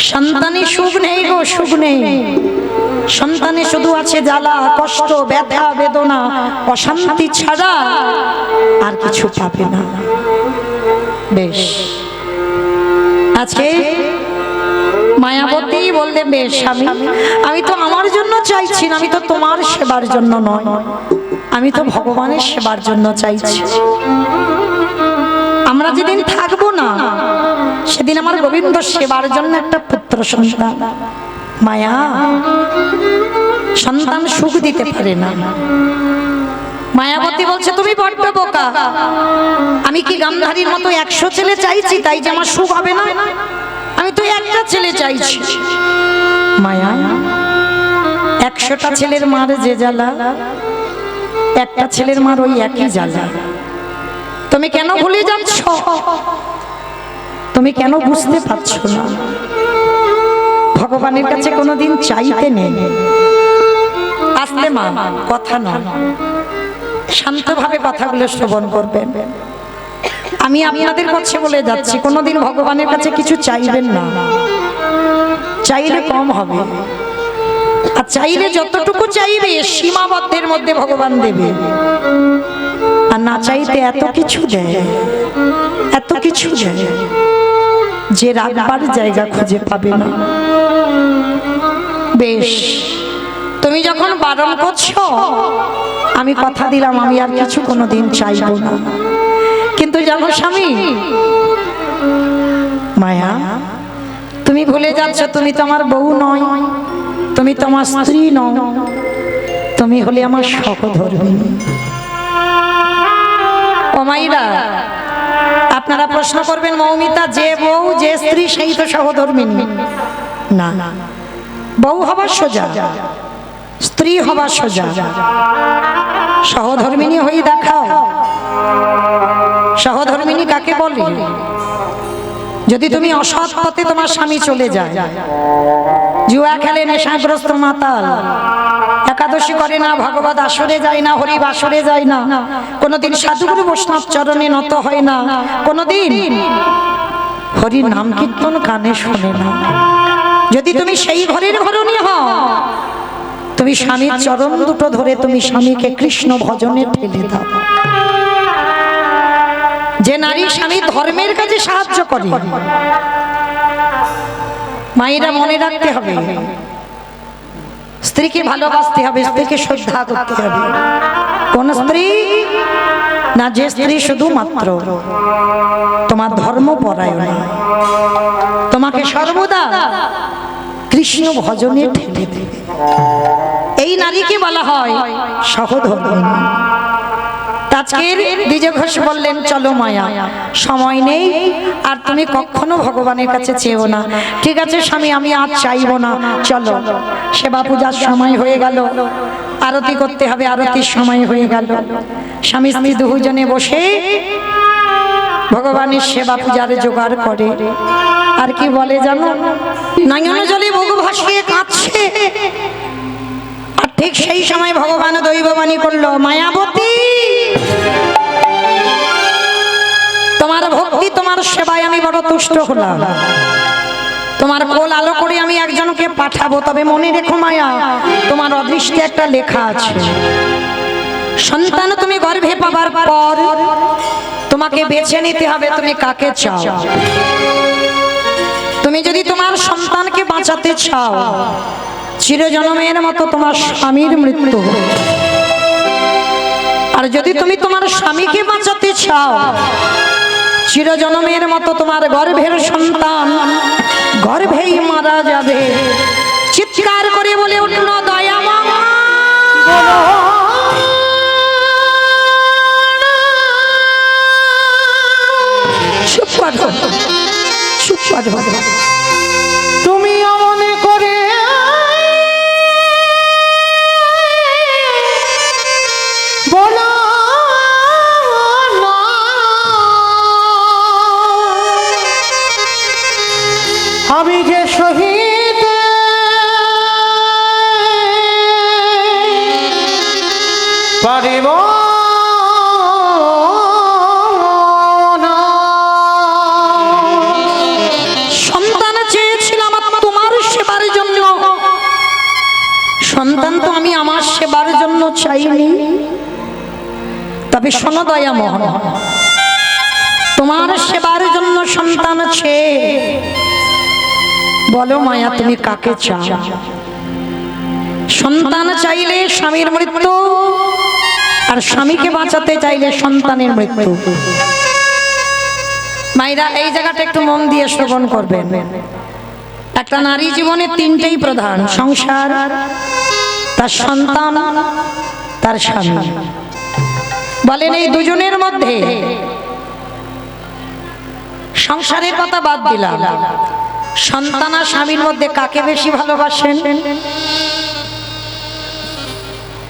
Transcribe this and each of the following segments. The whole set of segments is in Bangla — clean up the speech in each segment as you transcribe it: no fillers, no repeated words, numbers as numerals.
সন্তানে সুখ নেই গো, সুখ নেই। সন্তানে শুধু আছে জ্বালা, কষ্ট, ব্যথা, বেদনা, অশান্তি ছাড়া আর কিছু পাবে না। বেশ, আজকে মায়াবতী বললেন, বেশ আমি তো আমার জন্য চাইছি না, আমি তো তোমার সেবার জন্য নয়, আমি তো ভগবানের সেবার জন্য চাইছি। আমরা যেদিন থাকবো না সেদিন আমার গোবিন্দ সেবার জন্য একটা পুত্র সন্তান। মায়া সন্তান সুখ দিতে পারে না। মায়াবতী বলছে, তুমি বড্ড বোকা। আমি কি গান্ধারীর মতো 100 ছেলে চাইছি তাই যে আমার সুখ হবে না? আমি তো একটা ছেলে চাইছি। মায়া, 100টা ছেলের মার যে জ্বালা, একটা ছেলের মার ওই একই জ্বালা। তুমি কেন ভুলে যাচ্ছ? তুমি কেন বুঝতে পারছো না? ভগবানের কাছে কোনোদিন চাইতে নেই। আসলে মা, কথা নয়, শান্তভাবে কথাগুলো শ্রবণ করবেন। আমি আপনাদের কাছে বলে যাচ্ছি, কোনোদিন ভগবানের কাছে কিছু চাইবেন না। চাইলে কম হবে, আর চাইলে যতটুকু চাইবে সীমাবদ্ধের মধ্যে ভগবান দেবে। আর না চাইতে এত কিছু দেয়, এত কিছু দেয় যে রাখবার জায়গা খুঁজে পাবে না। বেশ, তুমি যখন বারণ করছো, আমি কথা দিলাম আমি আর কিছু কোনোদিন চাইব না। কিন্তু জানো স্বামী, মায়া তুমি ভুলে যাচ্ছ, তুমি তো আমার বউ নয়, তুমি তো আমার স্ত্রী নও, তুমি হলে আমার সহধর্মিণী। ও মাইরা, আপনারা প্রশ্ন করবেন, মৌমিতা যে বউ যে স্ত্রী সেই তো সহধর্মিণী? না, বউ হবার সোজা, স্ত্রী হবার সোজা। সহধর্মিণী হয়ে দেখাও। সহধর্মিণী কাকে বলে? যদি তুমি অসৎ পথে তোমার স্বামী চলে যায়, জুয়া খেলে, নেশাগ্রস্ত মাতাল, একাদশী করে না, ভগবত আসরে যায় না, হরি বাসরে যায় না, কোনদিন সাধুগুরু বৈষ্ণব চরণে নত হয় না, কোনদিন হরি নাম কীর্তন কানে শোনে না, যদি তুমি সেই ঘরের ঘরণী হও, তুমি স্বামীর চরণ দুটো ধরে তুমি স্বামীকে কৃষ্ণ ভজনে ঠেলে দাও। যে নারী স্বামী ধর্মের কাজে সাহায্য করে, মায়েরা মনে রাখতে হবে, স্ত্রীকে ভালোবাসতে হবে, স্ত্রীকে শ্রদ্ধা করতে হবে। কোন স্ত্রী না, যে স্ত্রী শুধুমাত্র তোমার ধর্মপরায়ণ, তোমাকে সর্বদা কৃষ্ণ ভজনে ঠেলে দেবে, এই নারীকে বলা হয় সহধর্মিণী। আজকের দ্বিজ ঘোষ বললেন, চলো মায়া, সময় নেই আর তুমি কখনো ভগবানের কাছে চেও না। ঠিক আছে স্বামী, আমি আর চাইবো না, চলো। সেবা পূজার সময় হয়ে গেল, আরতি করতে হবে, আরতির সময় হয়ে গেল। স্বামী স্ত্রী দুজনে বসে ভগবানের সেবা পূজার জোগাড় করে। আর কি বলে জানো? নয়ন জলে বুক ভাসিয়ে কাঁদছে। আর ঠিক সেই সময় ভগবান দৈববাণী করলো, মায়াবতী, তোমার ভক্তি, তোমার সেবায় আমি বড় তুষ্ট হলাম। তোমার কোল আলো করে আমি একজনকে পাঠাবো, তবে মনে রেখো মায়া, তোমার অদৃষ্টে একটা লেখা আছে। সন্তান তুমি গর্ভে পাবার পর তোমাকে বেছে নিতে হবে তুমি কাকে চাও। তুমি যদি তোমার সন্তানকে বাঁচাতে চাও, চিরজন্মের মতো তোমার স্বামীর মৃত্যু। আর যদি তুমি তোমার স্বামীকে বাঁচাতে চাও, চিরজন্মের মতো তোমার গর্ভের সন্তান গর্ভেই মারা যাবে। চিৎকার করে বলে উঠল, দয়া মা, তুমি মনে করে বলো না, আমি যে শহীদ পারিব সন্তান চেয়েছিলাম চাইনি, তবে শোনো দয়া মোহন, তোমার সেবার জন্য সন্তান আছে। বলো মায়া তুমি কাকে চাও? সন্তান চাইলে স্বামীর মৃত্যু, আর স্বামীকে বাঁচাতে চাইলে সন্তানের মৃত্যু। মায়েরা এই জায়গাটা একটু মন দিয়ে শ্রবণ করবেন। একটা নারী জীবনে তিনটেই প্রধান: সংসার, তার সন্তান, তার স্বামী। বলেন এই দুজনের মধ্যে সংসারের কথা বাদ দিলাম, সন্তান আর স্বামীর মধ্যে কাকে বেশি ভালোবাসেন?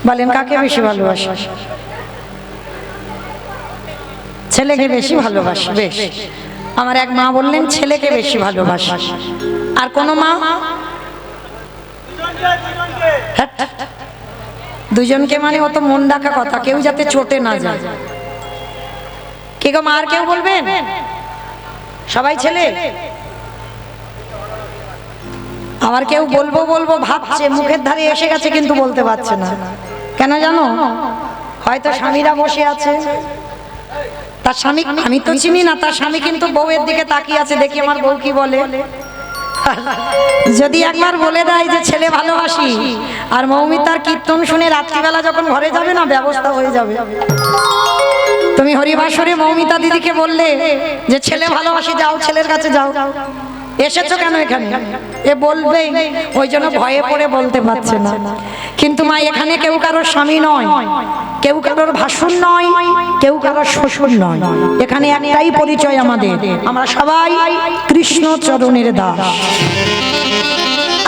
বলেন কাকে বেশি ভালোবাসেন? ছেলেকে বেশি ভালোবাসে। বেশ, আমার এক মা বললেন ছেলেকে বেশি ভালোবাসে। আর কোন মা? দুজনকে মানে অত মন ডাকা কথা, কেউ যাতে চটে না যায়। কে গো মা, আর কেউ বলবেন? সবাই ছেলে? আবার কেউ বলবো বলবো ভাবছে, মুখের ধারে এসে গেছে কিন্তু বলতে পারছে না। কেন জানো? হয়তো স্বামীরা বসে আছে, তার স্বামী আমি তো চিনি না, তার স্বামী কিন্তু বউয়ের দিকে তাকিয়ে আছে, দেখি আমার বউ কি বলে। যদি একবার বলে দেয় যে ছেলে ভালোবাসি, আর মৌমিতার কীর্তন শুনে রাত্রিবেলা যখন ঘরে যাবে না, ব্যবস্থা হয়ে যাবে। তুমি হরিবাসরে মৌমিতা দিদিকে বললে যে ছেলে ভালোবাসি, যাও ছেলের কাছে যাও, এসেছো কেন এখানে, এ বলবে। ওই জন্য ভয়ে পড়ে বলতে পারছে না। কিন্তু মা, এখানে কেউ কারোর স্বামী নয়, কেউ কারোর ভাসুর নয়, কেউ কারোর শ্বশুর নয়। এখানে একটাই পরিচয় আমাদের, আমরা সবাই কৃষ্ণ চরণের দাস,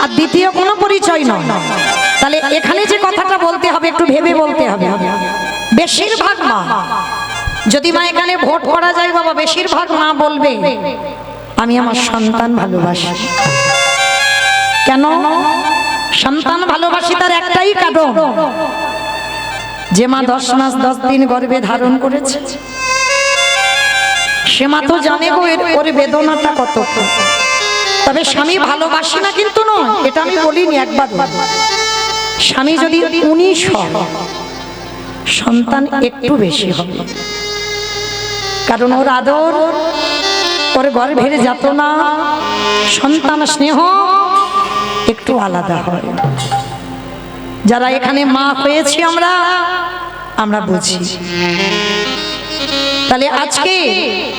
আর দ্বিতীয় কোনো পরিচয় নয়। তাহলে এখানে যে কথাটা বলতে হবে একটু ভেবে বলতে হবে। বেশিরভাগ মা, যদি মা এখানে ভোট করা যায় বাবা, বেশিরভাগ মা বলবে আমি আমার সন্তান ভালোবাসি। কেন সন্তান ভালোবাসি? তার একটাই কারণ, যে মা 10 মাস 10 দিন গর্ভে ধারণ করেছে, সে মা তো জানে গো ওর বেদনাটা কত। তবে স্বামী ভালোবাসি না কিন্তু নয়, এটা আমি বলিনি একবার। স্বামী যদি 19 হয়, সন্তান একটু বেশি হবে, কারণ ওর আদর, ওর গর্ভের যাতনা, সন্তান স্নেহ একটু আলাদা হয়। যারা এখানে মা হয়েছি আমরা বুঝি। তাহলে আজকে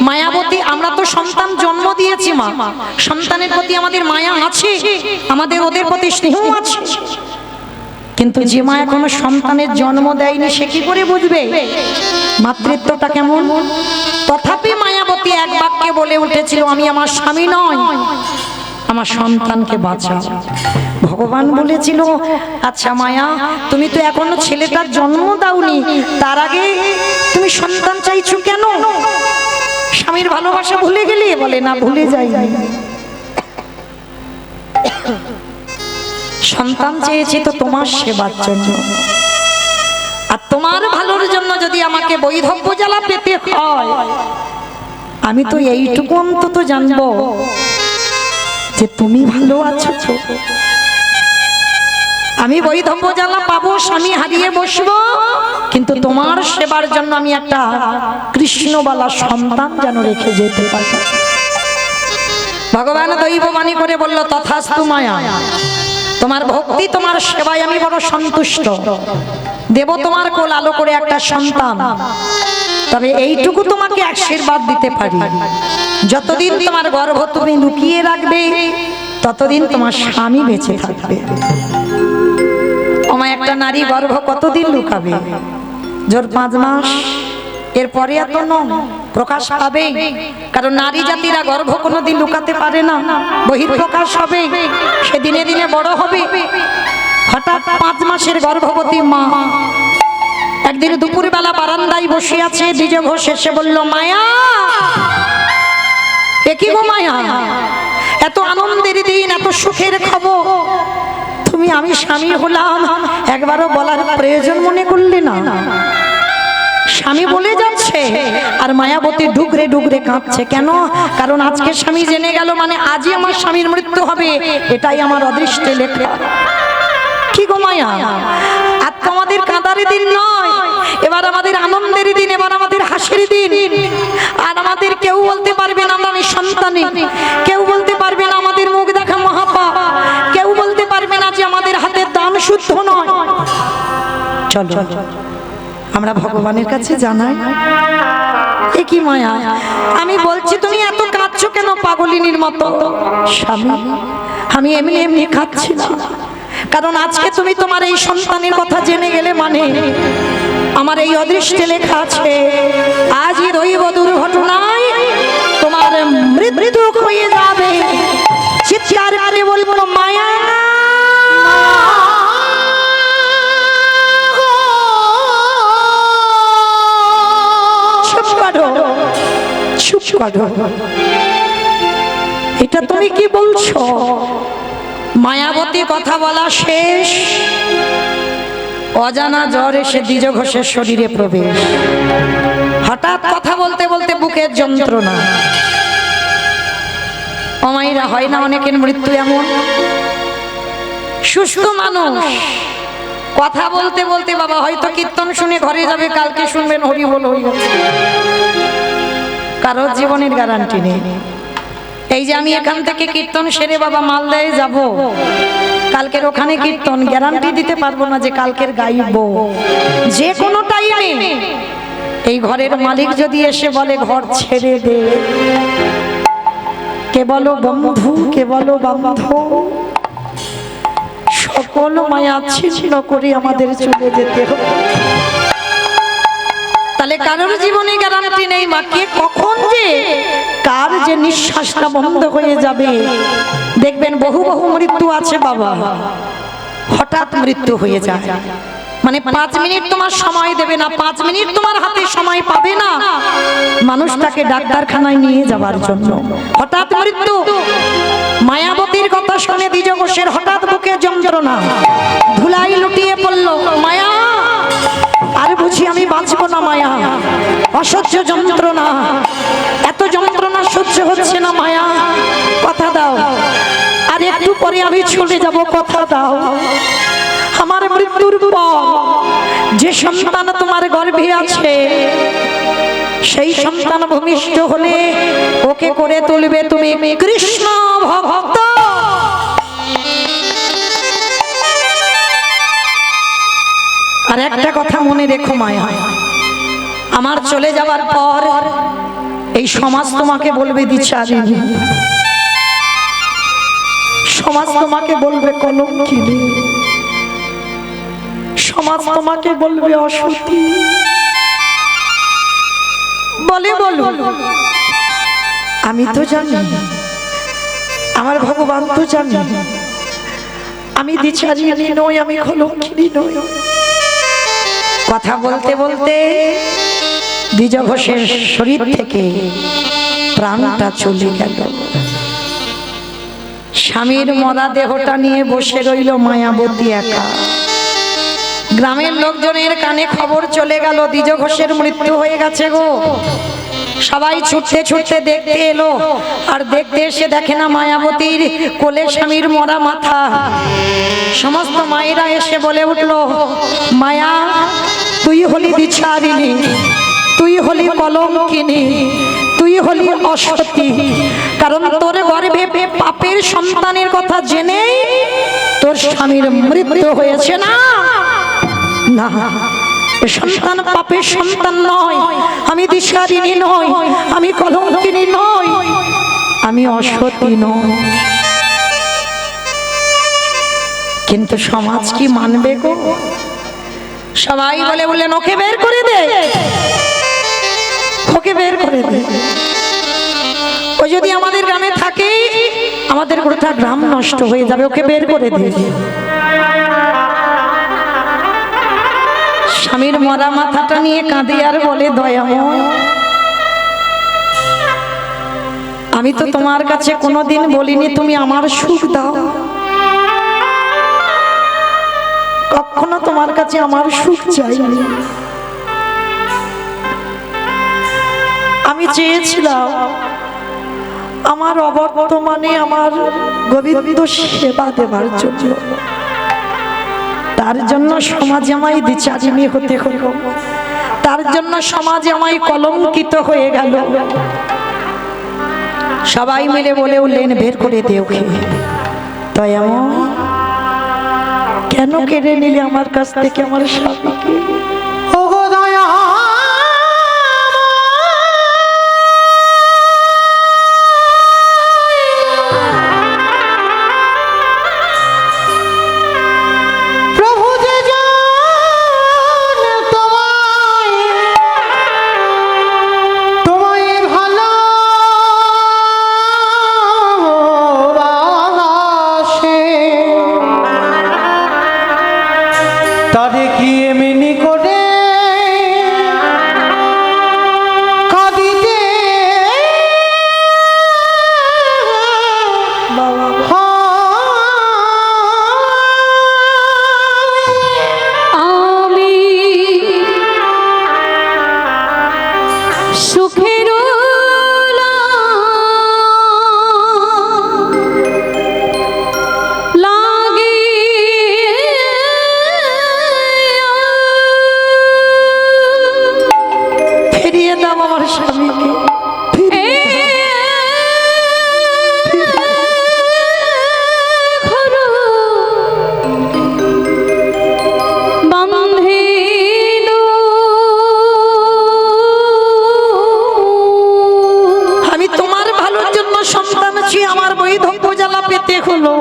মায়াবতী, আমরা তো সন্তান জন্ম দিয়েছি মা, সন্তানের প্রতি আমাদের মায়া আছে, আমাদের ওদের প্রতি স্নেহ আছে। কিন্তু যে মা এখনো সন্তানের জন্ম দেয়নি, সে কি করে বুঝবে মাতৃত্বটা কেমন? তথাপি মায়াবতী এক বাক্যে বলে উঠেছিল, আমি আমার স্বামী নয়, আমার সন্তানকে বাঁচাও। ভগবান বলেছিল, আচ্ছা মায়া, তুমি তো এখনো ছেলেটার জন্ম দাওনি, তার আগে তুমি সন্তান চাইছো কেন? স্বামীর ভালোবাসা ভুলে গেলে? বলে না, ভুলে যাইনি। সন্তান চেয়েছি তো তোমার সেবার জন্য, আর তোমার ভালোর জন্য যদি আমাকে বৈধব্য জ্বালা পেতে হয়, আমি তো এইটুকু অন্তত জানবো যে তুমি ভালো আছো। আমি বৈধব্য জ্বালা পাবো, স্বামী হারিয়ে বসবো, কিন্তু তোমার সেবার জন্য আমি একটা কৃষ্ণবালা সন্তান যেন রেখে যেতে পারি। ভগবান দৈববাণী করে বলল, তথাস্তু মায়া, তোমার ভক্তি, তোমার সেবায় আমি বড় সন্তুষ্ট, দেব তোমার কোল আলো করে একটা সন্তান। তবে এইটুকু তোমাকে আশীর্বাদ দিতে পারি, যতদিন তোমার গর্ভ তুমি লুকিয়ে রাখবে, ততদিন তোমার স্বামী বেঁচে থাকবে। আমার একটা নারী গর্ভ কতদিন লুকাবে? জোর 5 মাস, এরপরে এত প্রকাশ পাবে। কারণ নারী জাতিরা গর্ভ কোনোদিন লুকাতে পারে না, বহিঃপ্রকাশ হবে, সে দিনে দিনে বড় হবে। হঠাৎ 5 মাসের গর্ভবতী মা একদিন দুপুরবেলা বারান্দায় বসে আছে, দ্বিজ ঘোষ এসে বলল, মায়া, এ কি গো মায়া, এত আনন্দের দিন, এত সুখের খবর, তুমি আমি স্বামী হলাম, একবারও বলার প্রয়োজন মনে করলে না? স্বামী বলে যাচ্ছে, আর মায়াবতী ডুগরে ডুগরে কাঁপছে। কেন? কারণ আজকে স্বামী জেনে গেল মানে আজই আমার স্বামীর মৃত্যু হবে, এটাই আমার অদৃষ্টে লেখা। কি গো মায়া, আর তো আমাদের কাঁদার দিন নয়, এবার আমাদের আনন্দের দিন, এবার আমাদের হাসির দিন। আর আমাদের কেউ বলতে পারবে না আমরা নিঃসন্তানী, কেউ বলতে পারবে না আমাদের মুখ দেখা মহাপাপ, কেউ বলতে পারবে না যে আমাদের হাতের দান শুদ্ধ নয়। চলো আমরা ভগবানের কাছে জানাই। এ কি মায়া, আমি বলছি তুমি এত কাঁদছো কেন পাগলিনীর মতো? স্বামী, আমি এমনি এমনি কাঁদছি না, কারণ আজকে তুমি তোমার এই সন্তানের কথা জেনে গেলে মানে আমার এই অদৃষ্টে লেখা আছে আজই দৈব দুর্ঘটনায় তোমার মৃত্যু হয়ে যাবে। চিৎকার করে বলবো মায়া, এটা তুমি কি বলছো? মায়াবতী কথা বলা শেষ, অজানা জ্বর এসে দ্বিজ ঘোষের শরীরে প্রবেশ। হঠাৎ কথা বলতে বলতে বুকের যন্ত্রণা। অমাইরা হয় না অনেকের মৃত্যু এমন? সুস্থ মানুষ কথা বলতে বলতে বাবা হয়তো কীর্তন শুনে ঘরে যাবে, কালকে শুনবেন হরি বল হয়ে গেছে। কারোর জীবনের গ্যারান্টি নেই। এই যে আমি এখান থেকে কীর্তন সেরে বাবা মালদায় যাব, কালকের ওখানে কীর্তন, গ্যারান্টি দিতে পারবো না যে কালকের গাইব। যে কোনো টাইমে এই ঘরের মালিক যদি এসে বলে ঘর ছেড়ে দে, কে বলো বন্ধু, কে বলো বন্ধু, সকল মায়া ছিন্ন করে আমাদের চলে যেতে হবে। তাহলে কারোর জীবনে গ্যারান্টি নেই মা, কে কখন যে কার যে নিঃশ্বাসটা বন্ধ হয়ে যাবে। দেখবেন বহু বহু মৃত্যু আছে বাবা, হঠাৎ মৃত্যু হয়ে যায়। মানে 5 মিনিট তোমার সময় দেবে না, 5 মিনিট তোমার হাতে সময় পাবে না মানুষটাকে ডাক্তারখানায় নিয়ে যাওয়ার জন্য। হঠাৎ মৃত্যু। মায়াবতীর কথা শুনে দ্বিজ ঘোষের হঠাৎ বুকে যন্ত্রণা, ধুলাই লুটিয়ে পড়ল। মায়া, আর বুঝি আমি বাঁচবো না মায়া, অসহ্য যন্ত্রণা, এত যন্ত্রণা সহ্য হচ্ছে না মায়া, কথা দাও, আর একটু পরে আমি চলে যাব, কথা দাও। আমার মৃত্যুর পর যে সন্তান তোমার গর্ভে আছে সেই সন্তান ভূমিষ্ঠ হলে ওকে করে তুলবে তুমি কৃষ্ণ ভক্ত। আর একটা কথা মনে রেখো মায়া, আমার চলে যাবার পর এই সমাজ তোমাকে বলবে দ্বিচারিণী, সমাজ তোমাকে বলবে কলঙ্কিনী, সমাজ তোমাকে বলবে অসতী। বলে বলো, আমি তো জানি, আমার ভগবান তো জানি আমি দ্বিচারিণী নই, আমি কলঙ্কিনী নই। কথা বলতে বলতে দ্বিজ ঘোষের শরীর থেকে প্রাণটা চলে গেল। স্বামীর মরা দেহটা নিয়ে বসে রইল মায়াবতী একা। গ্রামের লোকজনের কানে খবর চলে গেল দ্বিজ ঘোষের মৃত্যু হয়ে গেছে গো। সবাই ছুটতে ছুটতে দেখতে এলো, আর দেখতে এসে দেখে না মায়াবতীর কোলে স্বামীর মরা মাথা। সমস্ত মায়েরা এসে বলে উঠল, মায়া তুই হলি দ্বিচারিণী, তুই হলি কলঙ্কিনী, তুই হলি অসতী, কারণ তোর গর্ভে পাপের সন্তানের কথা জেনে তোর স্বামীর মৃত্যু হয়েছে। না না, সন্তান পাপের সন্তান নয়, আমি দ্বিচারিণী নই, আমি কলঙ্কিনী নই, আমি অসতী নই। কিন্তু সমাজ কি মানবে গো? সবাই বলে বললেন ওকে বের করে দে, ওকে বের করে দে। ও যদি আমাদের গ্রামে থাকে আমাদের গোটা গ্রাম নষ্ট হয়ে যাবে, ওকে বের করে দে। স্বামীর মরা মাথাটা নিয়ে কাঁদে আর বলে, দয়াময় আমি তো তোমার কাছে কোনোদিন বলিনি তুমি আমার সুখ দাও, কখনো তোমার কাছে আমার সুখ চাইনি। আমি চেয়েছিলাম আমার অবর্তমানে আমার গোবিন্দ সেবা দেবার জন্য, তার জন্য সমাজে আমায় দ্বিচারিণী হতে হলো, তার জন্য সমাজে আমায় কলঙ্কিত হয়ে গেল। সবাই মিলে বলে উঠলেন বের করে দে ওকে। তাই এমন কেন কেড়ে নিলে আমার কাছ থেকে আমার স্বামীকে? ওগো দয়া প্রভু যে জান তোমায় ভালোবাসে, তারে কি এমনি করে কাঁদিতে আমি সুখের লাগে ফিরিয়ে দাও আমার স্বামীকে। আমি তোমার ভালোর জন্য সন্তান আছি, আমার বৈধব্য জ্বালা পেতে হলো।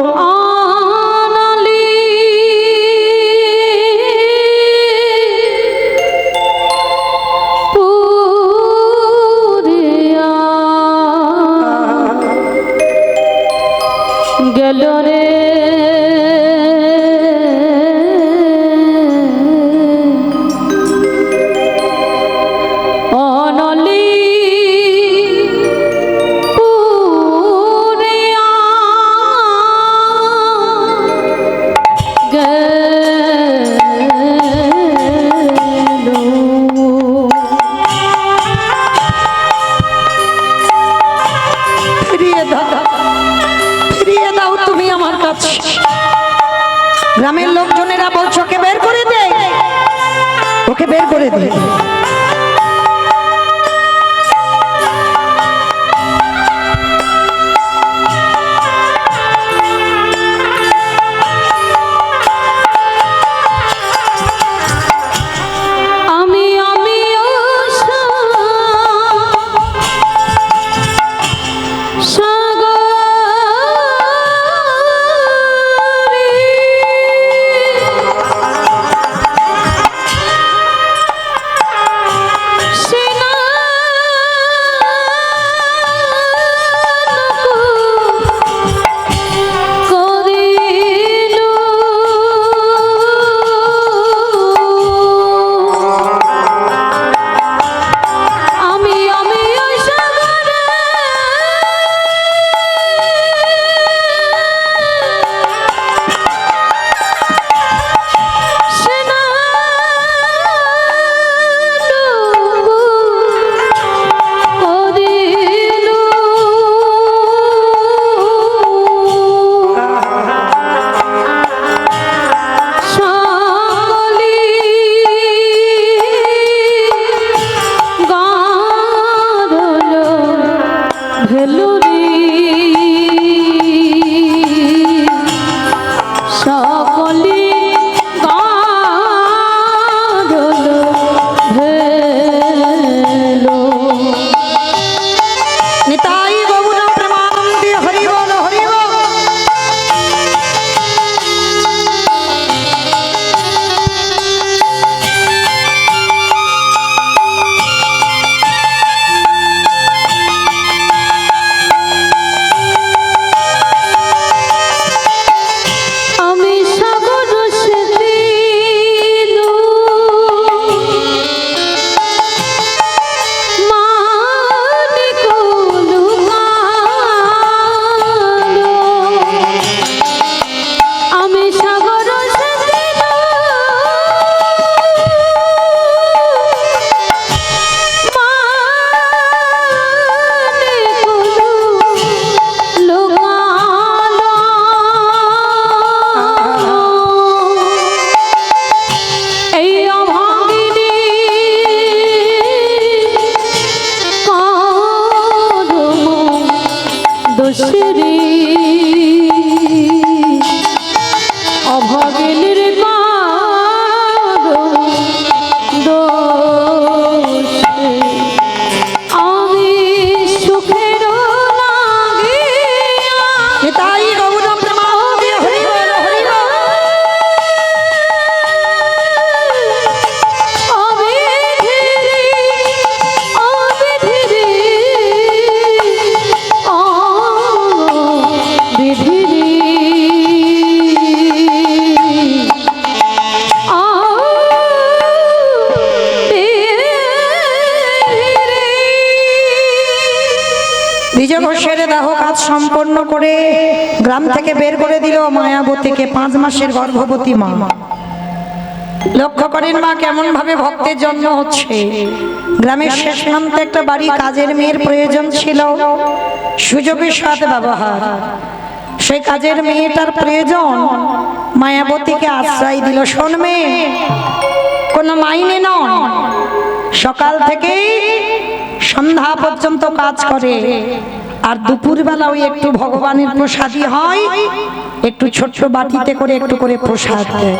গেল রে অনলি পুরিয়া গেল। ফিরিয়ে দাও, ফিরিয়ে দাও তুমি আমার কাছে। গ্রামের লোকজনেরা বলছো ওকে বের করে দে, ওকে বের করে দে। আমি সাগরে করে গ্রাম থেকে বের করে দিল মায়াবতীকে, 5 মাসের গর্ভবতী মা। লক্ষ্য করেন মা কেমন ভাবে ভক্তের জন্ম হচ্ছে। গ্রামের শেষ প্রান্তে একটা বাড়ি, কাজের মেয়ের প্রয়োজন ছিল, সুযোগের সাথে ব্যবহার। সেই কাজের মেয়েটার প্রয়োজন, মায়াবতীকে আশ্রয় দিল। শোন মেয়ে, কোনো মাইনে নয়, সকাল থেকে সন্ধ্যা পর্যন্ত কাজ করে, আর দুপুরবেলা ওই একটু ভগবানের প্রসাদী হয়, একটু ছোট্ট বাটিতে করে একটু করে প্রসাদ দেয়।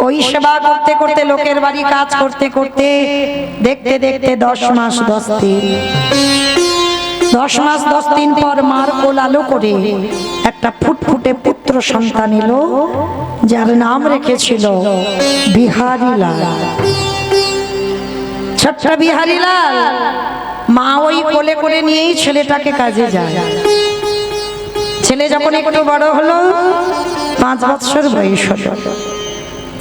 ওই সেবা করতে করতে, লোকের বাড়ি কাজ করতে করতে, দেখতে দেখতে 10 মাস 10 দিন, 10 মাস 10 দিন পর মার কোলালো করে একটা ফুটফুটে পুত্র সন্তান এলো, যার নাম রেখেছিল বিহারীলাল। ছোট্ট বিহারীলাল। মা ওই কোলে করে নিয়েই ছেলেটাকে কাজে যায়। ছেলে যখন একটু বড় হলো, 5 বছর বয়স হলো,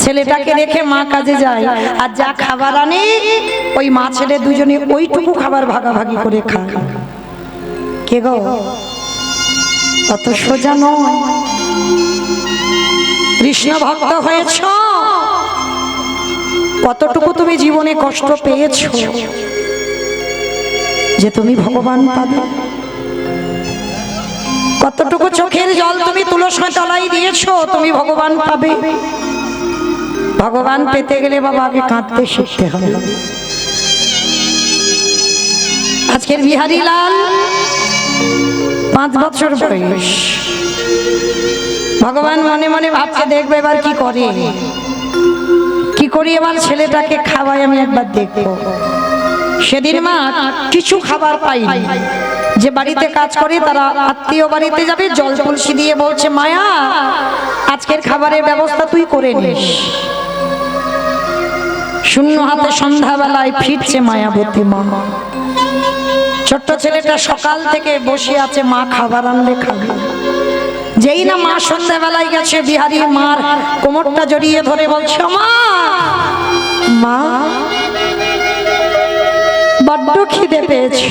ছেলেটাকে রেখে মা কাজে যায়। আর যা খাবার আনে, ওই মা ছেলে দুজনে ওইটুকু খাবার ভাগাভাগি করে খায়। কে গো, অত সোজা নয়। কৃষ্ণ ভক্ত হয়েছ, কতটুকু তুমি জীবনে কষ্ট পেয়েছ যে তুমি ভগবান পাবে? কতটুকু চোখের জল তুমি তুলসী তলায় দিয়েছো, তুমি ভগবান পাবে? ভগবান পেতে গেলে বাবা আগে কাঁদতে শিখতে হবে। আজকের বিহারীলাল 5 বছর বয়স। ভগবান মনে মনে ভাবছে দেখবে এবার কি করে, কি করি এবার ছেলেটাকে খাওয়াই, আমি একবার দেখবো। সেদিন মা কিছু খাবার পাইনি। যে বাড়িতে কাজ করে তারা আত্মীয় বাড়িতে যাবে, জল তুলসী দিয়ে বলছে মায়া আজকের খাবারের ব্যবস্থা তুই করে নিস। শূন্য হাতে সন্ধ্যাবেলায় ফিরছে মায়াবতী মা। ছোট্ট ছেলেটা সকাল থেকে বসে আছে, মা খাবার আনলে খাবে। যেই না মা সন্ধ্যাবেলায় গেছে, বিহারী মার কোমরটা জড়িয়ে ধরে বলছে মা, মা বড্ড খিদে পেয়েছে,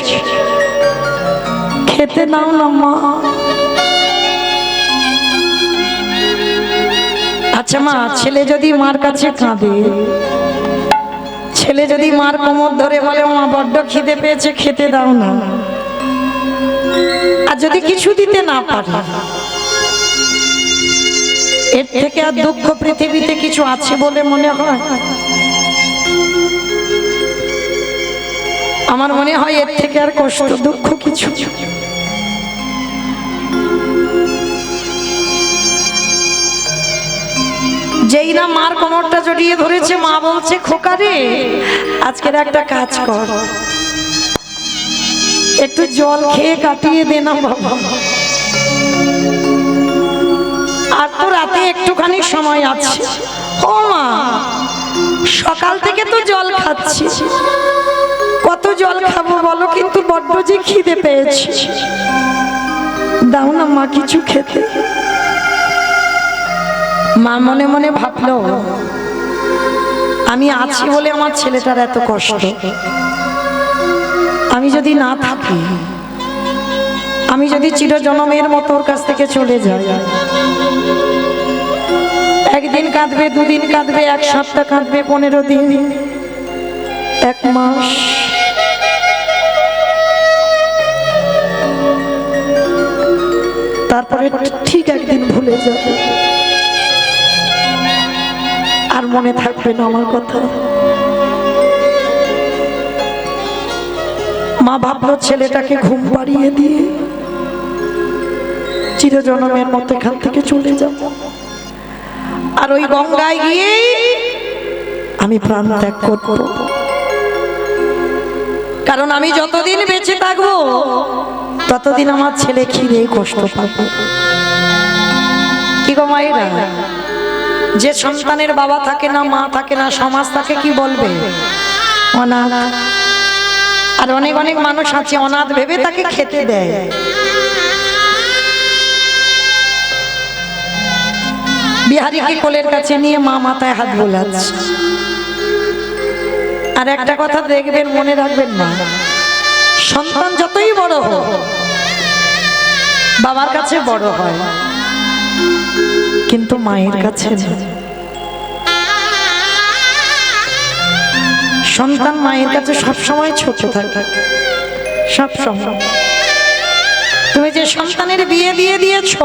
খেতে নাও না মা। আচ্ছা মা, ছেলে যদি মার কাছে কাঁদে, ছেলে যদি মার কোমর ধরে বলে মা বড্ড খিদে পেয়েছে, খেতে দাও না, আর যদি কিছু দিতে না পারে, এর থেকে আর দুঃখ পৃথিবীতে কিছু আছে বলে মনে হয়? আমার মনে হয় এর থেকে আর কষ্ট দুঃখ কিছু। যেই না মার কোমরটা জড়িয়ে ধরেছে, মা বলছে খোকা রে আজকের একটা কাজ কর, একটু জল খেয়ে কাটিয়ে দে না বাবা, আর তো রাতে একটুখানি সময় আছে। ও মা, সকাল থেকে তো জল খাচ্ছি, কত জল খাবো বলো, কিন্তু বড্ড যে খিদে পেয়েছি, দাও না মা কিছু খেতে। মা মনে মনে ভাবলো আমি আছি বলে আমার ছেলেটার এত কষ্ট, আমি যদি না থাকি, আমি যদি চিরজনমের মতো ওর কাছ থেকে চলে যাই, একদিন কাঁদবে, 2 দিন কাঁদবে, 1 সপ্তাহ কাঁদবে, 15 দিন, 1 মাস, তারপরে ঠিক একদিন ভুলে যাবে, আর মনে থাকবে না আমার কথা। মা ভাবলো ছেলেটাকে ঘুম পাড়িয়ে দিয়ে চিরজনমের মতো এখান থেকে চলে যাব, আর ওই গঙ্গায় গিয়ে আমি প্রাণ ত্যাগ করব, কারণ আমি যতদিন বেঁচে থাকবো ততদিন আমার ছেলে খিদে কষ্ট পাবে। কি গো মায়েরা, যে সন্তানের বাবা থাকে না, মা থাকে না, সমাজ তাকে কি বলবে? অনাথ। আর অনেক অনেক মানুষ আছে অনাথ ভেবে তাকে খেতে দেয়। বিহারীকে কোলের কাছে নিয়ে মা মাথায় হাত বোলাচ্ছে। আর একটা কথা দেখবেন, মনে রাখবেন না, সন্তান যতই বড় হোক, বাবার কাছে বড় হয়, কিন্তু মায়ের কাছে না। সন্তান মায়ের কাছে সবসময় ছোট থাকে, সব সময়। তুমি যে সন্তানের বিয়ে দিয়ে দিয়েছো,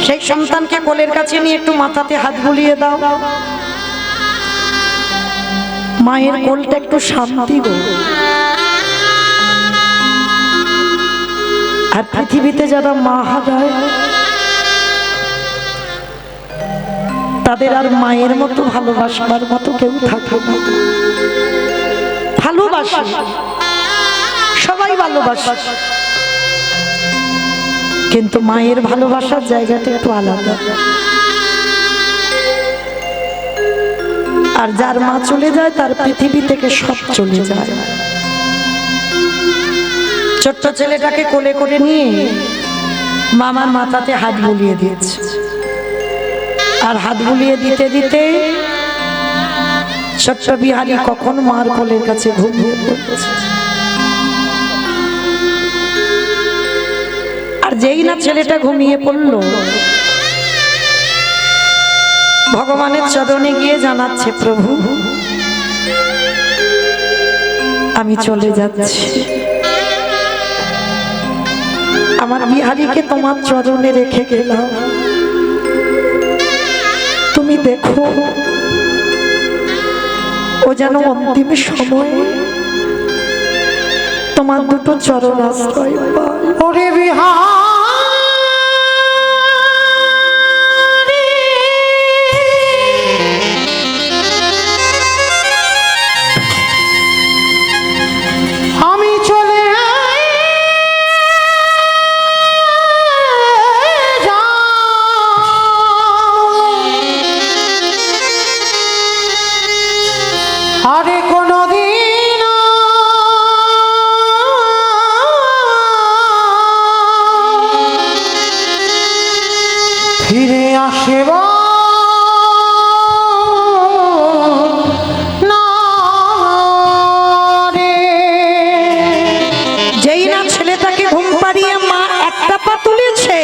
সেই সন্তানকে কোলের কাছে নিয়ে একটু মাথাতে হাত বুলিয়ে দাও, মায়ের কোলটা একটু শান্তি গো। আর পৃথিবীতে যারা মা হারায় তাদের আর মায়ের মতো ভালোবাসবার মতো কেউ থাকে না। ভালোবাসে, সবাই ভালোবাসে, কিন্তু মায়ের ভালোবাসার জায়গাটা একটু আলাদা। আর যার মা চলে যায় তার পৃথিবী থেকে সব চলে যায়। ছোট্ট ছেলেটাকে কোলে করে নিয়ে মামার মাথাতে হাত বুলিয়ে দিয়েছে, আর হাত বুলিয়ে দিতে দিতে ছোট্ট বিহারী কখন মার কোলের কাছে ঘুমিয়ে পড়েছে। আর যেই না ছেলেটা ঘুমিয়ে পড়লো, ভগবানের চরণে গিয়ে জানাচ্ছে, প্রভু আমি চলে যাচ্ছি, আমার বিহারীকে তোমার চরণে রেখে গেলাম, তুমি দেখো ও যেন অন্তিম সময় তোমার দুটো চরণ আশ্রয় পায়। ওরে বিহারী, আমি চলে আরে কোনদিন ফিরে আসব না রে। যেই না ছেলেটাকে ঘুম পাড়িয়ে মা একটা পা তুলেছে,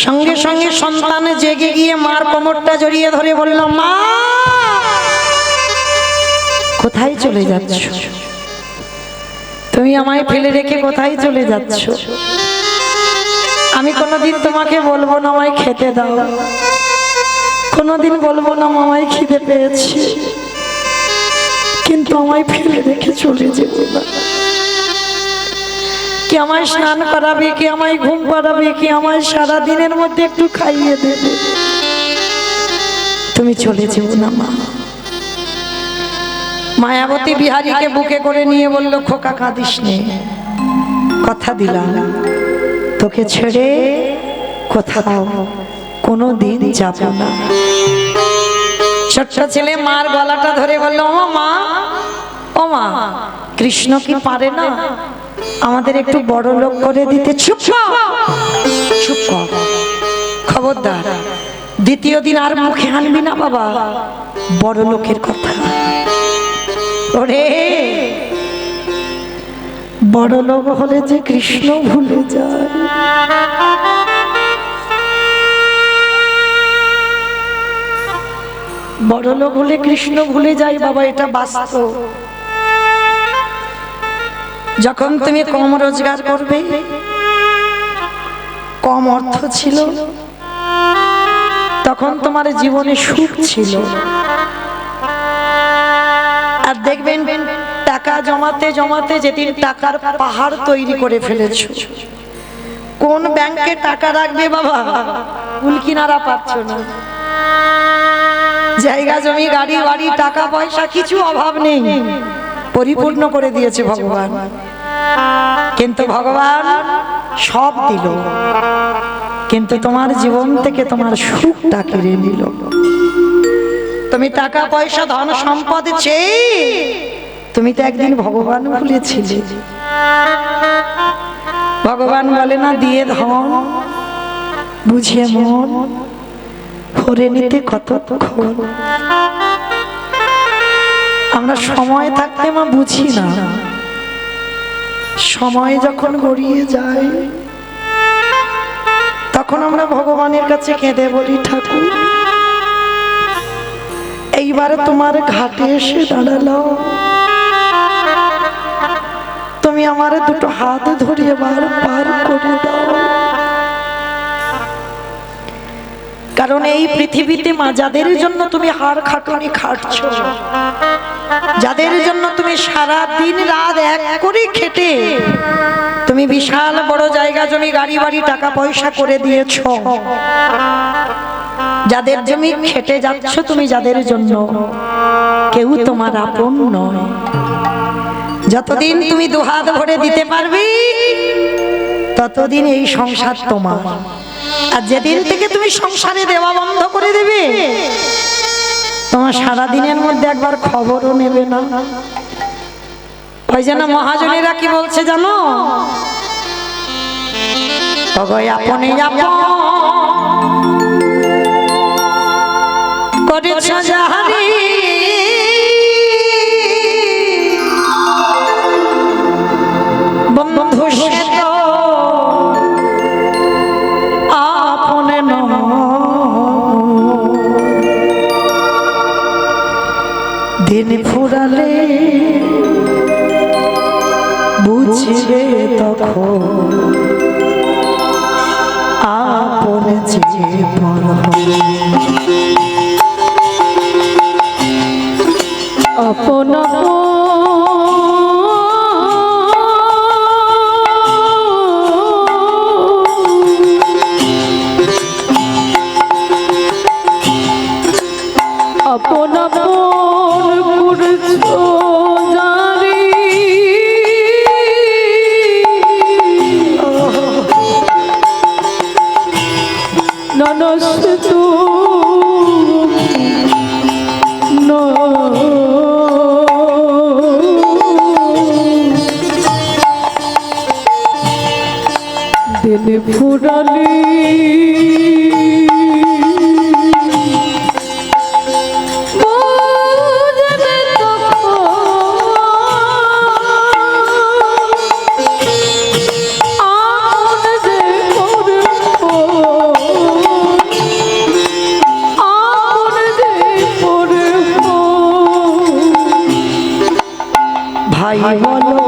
সঙ্গে সঙ্গে সন্তান জেগে গিয়ে মার কোমরটা জড়িয়ে ধরে বলল, মা কোথায় চলে যাচ্ছ? তুমি আমায় ফেলে রেখে কোথায় চলে যাচ্ছ? আমি কোনোদিন তোমাকে বলবো না আমায় খেতে দাও, কোনোদিন বলবো না আমায় খিদে পেয়েছি, কিন্তু আমায় ফেলে রেখে চলে যেও না। কি আমায় স্নান করাবে, কি আমায় ঘুম পাড়াবে, কি আমায় সারা দিনের মধ্যে একটু খাইয়ে দেবে, তুমি চলে যেও না মা। মায়াবতী বিহারীকে বুকে করে নিয়ে বলল, খোকা কাঁদিস নে, কথা দিলাম তোকে ছেড়ে কোথাও কোনো দিন যাব না। ছোট্ট ছেলে মার গলাটা ধরে বলল, ও মা, ও মা, কৃষ্ণ কি পারে না আমাদের একটু বড় লোক করে দিতে? চুপ চুপ, খবরদার, দ্বিতীয় দিন আর মুখে আনবি না বাবা বড় লোকের কথা। ওরে বড় লোক হলে যে কৃষ্ণ ভুলে যায়। বড় লোক হলে কৃষ্ণ ভুলে যায় বাবা, এটা বাস্তব। যখন তুমি কম রোজগার করবে, কম অর্থ ছিল, তখন তোমার জীবনে সুখ ছিল। আর দেখবেন টাকা জমাতে জমাতে যেদিন টাকার পাহাড় তৈরি করে ফেলেছ, কোন ব্যাংকে টাকা রাখবে বাবা কুল কিনারা পাচ্ছ না। জায়গা জমি গাড়ি বাড়ি টাকা পয়সা কিছু অভাব নেই, পরিপূর্ণ করে দিয়েছে ভগবান। কিন্তু ভগবান সব দিল, কিন্তু তোমার জীবন থেকে তোমার সুখটা কেড়ে নিল। তুমি টাকা পয়সা ধন সম্পদ চেয়ে তুমি তো একদিন ভগবান ভুলেছিলে। ভগবান বলে না, দিয়ে ধন বুঝিয়ে মন ভরে নিতে কতক্ষণ। আমরা সময় থাকতে মা বুঝি না, সময় যখন গড়িয়ে যায় তখন আমরা ভগবানের কাছে কেঁদে বলি, ঠাকুর এইবারে তোমার ঘাটে এসে দাঁড়ালো, তুমি আমার দুটো হাত ধরিয়ে বার পার করে দাও। কারণ এই পৃথিবীতে মা যাদের জন্য তুমি হাড় খাটুনি খাটছো, যাদের জন্য তুমি সারা দিন রাত এক করে খেটে তুমি বিশাল বড় জায়গা জমি গাড়ি বাড়ি টাকা পয়সা করে দিয়েছো, যাদের জমি খেটে যাচ্ছ তুমি, যাদের জন্য কেউ তোমার আপন নয়। যতদিন তুমি দুহাত ভরে দিতে পারবি ততদিন এই সংসার তোমার। আর যেদিন থেকে তুমি সংসারে দেওয়া বন্ধ করে দেবে, তোমার সারা দিনের মধ্যে একবার খবরও নেবে না। ওই যেন মহাজনেরা কি বলছে জানো, আপনি করেছ যাহারি বন্ধু সে তো আপনে দিন ফুরালে বুঝবে তখন আপনে জীবন আপন আপন করেছো জানি, ননস তু দিন ফুরালি ভাই বলো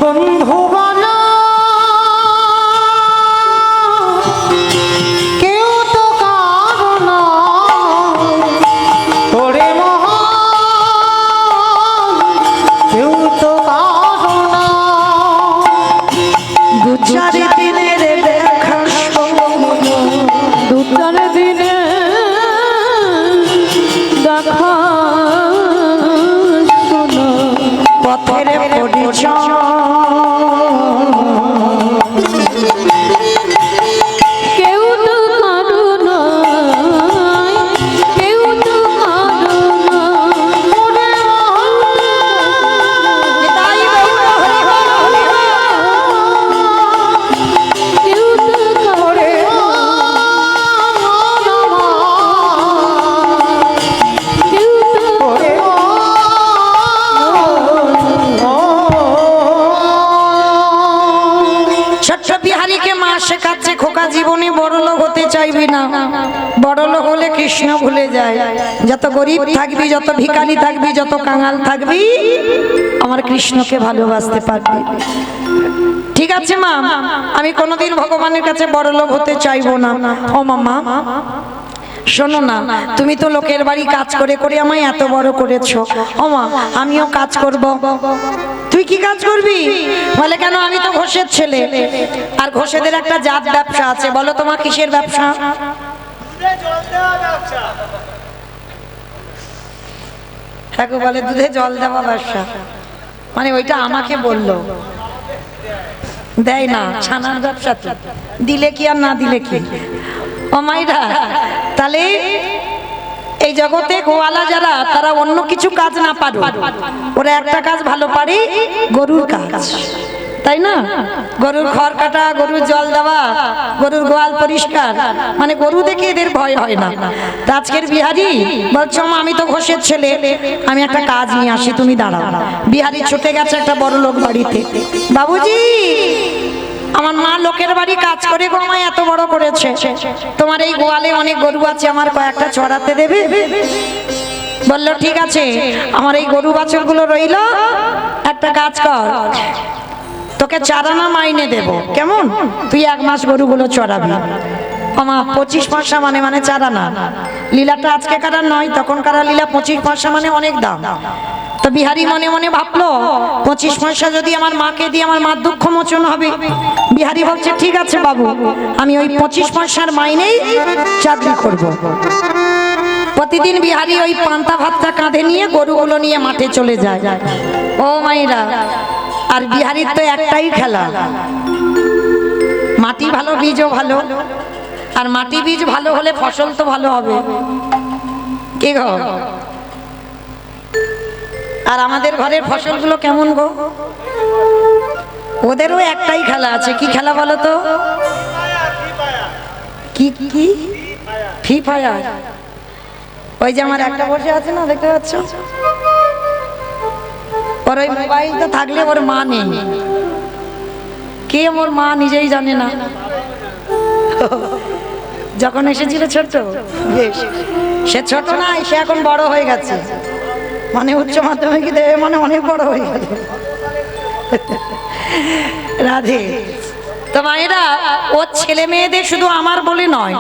বন্ধু বলো, কেউ তো ওরে কেউ তো বড় লোক হলে কৃষ্ণ ভুলে যায়। যত গরিব থাকবি, যত ভিখারি থাকবি, যত কাঙাল থাকবি, আমার কৃষ্ণকে ভালোবাসতে পারবি। ঠিক আছে মা, আমি কোনোদিন ভগবানের কাছে বড় লোক হতে চাইবো না। ও মামা শোনো না, তুমি তো লোকের বাড়ি কাজ করে করে আমায় এত বড় করেছো। ও মা, আমিও কাজ করব। তুই কি কাজ করবি? বলে কেন, আমি তো ঘোষের ছেলে, আর ঘোষেদের একটা জাত ব্যবসা আছে। বলো তোমার কিসের ব্যবসা? হ্যাঁ গো, বলে দুধে জল দেওয়া ব্যবসা। মানে ওইটা আমাকে বললো, দেয় না, ছানার ব্যবসা তো দিলে কি আর না দিলে কি। ও মাইরা, তাহলে এই জগতে গোয়ালা যারা, তারা অন্য কিছু কাজ না পারো, ওরা একটা কাজ ভালো পারে, গরুর কাজ, তাই না? গরুর খড় কাটা, গরুর জল দেওয়া, গরুর গোয়াল পরিষ্কার, মানে গরু দেখে এদের ভয় হয় না। তা আজকের বিহারি বলছো, মা আমি তো ঘোষের ছেলে, আমি একটা কাজ নিয়ে আসি, তুমি দাঁড়াও। বিহারি ছুটে গেছে একটা বড় লোক বাড়িতে। বাবুজি, আমার মা লোকের বাড়ি কাজ করে গো আমায় এত বড় করেছে, তোমার এই গোয়ালে অনেক গরু আছে, আমার কয়েকটা চড়াতে দেবে? বললো ঠিক আছে, আমার এই গরু বাছুরগুলো রইল, একটা কাজ কর, তোকে 4 আনা মাইনে দেব, কেমন? তুই 1 মাস গরুগুলো চড়াবি। আমা 25 পয়সা মানে 4 আনা। লীলাটা আজকে কারার নয়, তখন কারা লীলা 25 পয়সা মানে অনেক দাম। তো বিহারি মনে মনে ভাবলো, 25 পয়সা যদি আমার মাকে দিয়ে আমার মার দুঃখ মোচন হবে। বিহারি বলছে ঠিক আছে বাবু, আমি ওই 25 পয়সার মাইনেই চাকরি করব। প্রতিদিন বিহারি ওই পান্তা ভাতটা কাঁধে নিয়ে গরুগুলো নিয়ে মাঠে চলে যায়। ও মাইরা, আর বিহারির তো একটাই খেলা, মাটি ভালো, বীজও ভালো, আর মাটি বীজ ভালো হলে ফসল তো ভালো হবে। কি গো, আর আমাদের ঘরের ফসলগুলো কেমন গো? ওদেরও একটাই খেলা আছে। কি খেলা বলো তো? কি কি ফ্রি ফায়ার। ওই যে আমার একটা বসে আছে না, দেখতে পাচ্ছ, ওর ওই মোবাইলটা থাকলে ওর মা নেই। কে ওর মা নিজেই জানে না। যখন এসেছিল ছোট, বেশ, সে ছোট না, সে এখন বড় হয়ে গেছে, মানে উচ্চ মাধ্যমিক দেবে, মানে অনেক বড় হয়ে গেল। রাধে। তো মায়েরা, ওর ছেলে মেয়েদের শুধু আমার বলে নয়,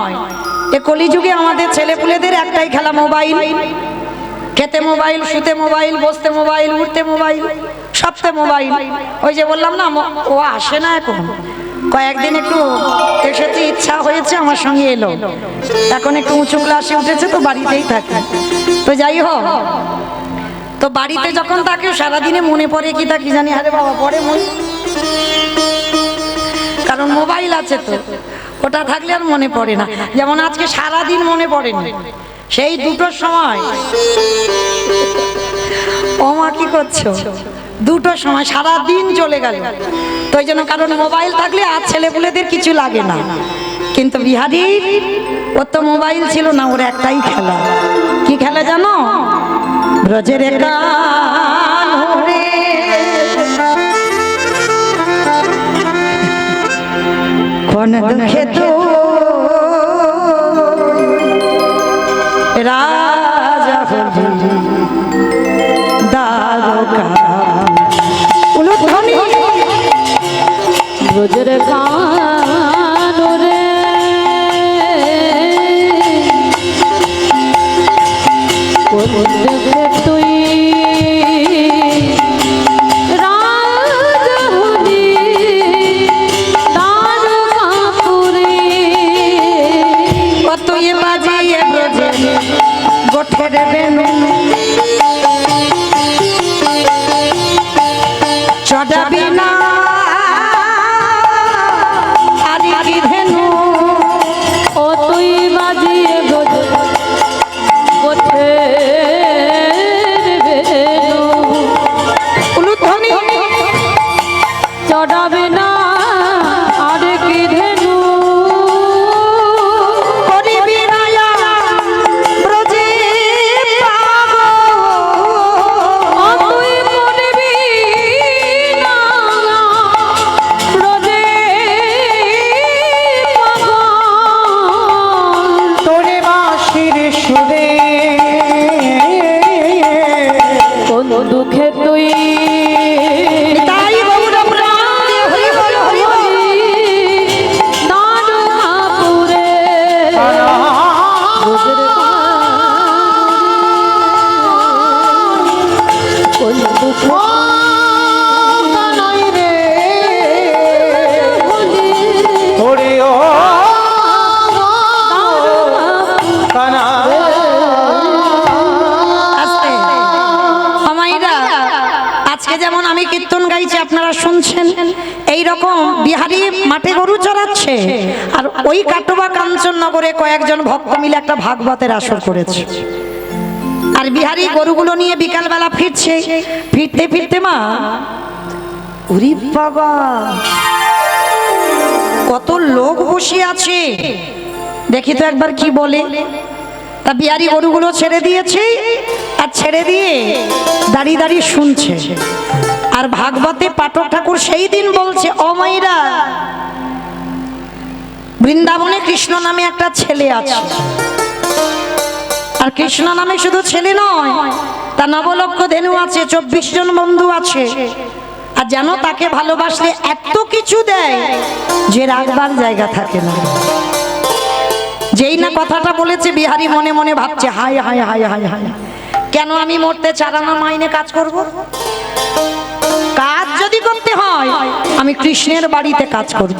এ কলিযুগে আমাদের ছেলেপুলেদের একটাই খেলা, মোবাইল। খেতে মোবাইল, শুতে মোবাইল, বসতে মোবাইল, উঠতে মোবাইল, সবতে মোবাইল। ওই যে বললাম না, ও আসে না এখন, কয়েকদিন একটু এসেছে, ইচ্ছা হয়েছে, আমার সঙ্গে এলো। এখন একটু উঁচু ক্লাসে উঠেছে, তো বাড়িতেই থাকে। তো যাই হোক, তো বাড়িতে যখন তাকে সারাদিনে মনে পড়ে কি তা কি জানি, আরে বাবা পড়ে মনে, কারণ মোবাইল আছে তো, ওটা থাকলে আর মনে পড়ে না। যেমন আজকে সারাদিন মনে পড়েনি, সেই 2টোর সময়। ও মা কি করছো? 2টোর সময় সারাদিন চলে গেল। তো ওই জন্য, কারণ মোবাইল থাকলে আর ছেলেপুলেদের কিছু লাগে না। কিন্তু বিহারির, ওর তো মোবাইল ছিল না, ওর একটাই খেলা। কি খেলা জানো? ব্রজের কানরে কোন দুঃখে তো রাজা দ্বারকা উলুধ্বনি ব্রজের কানরে কোন দেখে তুই রাজা হলি, তারকাপুরে দুঃখে তুই তাই গৌর প্রাণে হরি বল হরি বল। নাডুহাপুরে রোজের কোন দুঃখ নাই রে ওরে ও কানা আস্তে আমাইরা আজকে যেমন আমি কীর্তন গাইছি আপনারা শুনছেন, এই রকম বিহারি মাঠে গরু চড়াচ্ছে আর ওই কাটোয়া কাঞ্চননগরে কয়েকজন ভক্ত মিলে একটা ভাগবতের আসর করেছে। আর বিহারি গরুগুলো নিয়ে বিকালবেলা ফিরছে, ফিরতে ফিরতে মা উরি বাবা কত লোক বসে আছে দেখি তো একবার কি বলে। তা বিহারি গরুগুলো ছেড়ে দিয়েছে আর ছেড়ে দিয়ে দাঁড়িয়ে দাঁড়িয়ে শুনছে। আর ভাগবতে পাঠক ঠাকুর সেই দিন বলছে, ও মাইরা বৃন্দাবনে কৃষ্ণ নামে একটা ছেলে আছে। আর কৃষ্ণ নামে শুধু ছেলে নয়, তা নবলক্ষ ধেনু আছে, 24 জন বন্ধু আছে। আর যেন তাকে ভালোবাসলে এত কিছু দেয় যে রাখবার জায়গা থাকে না। যেই না কথাটা বলেছে বিহারি মনে মনে ভাবছে, হায় হায় হায় হায় হায়, কেন আমি মরতে 4 আনা মাইনে কাজ করব? কাজ যদি করতে হয় আমি কৃষ্ণের বাড়িতে কাজ করব।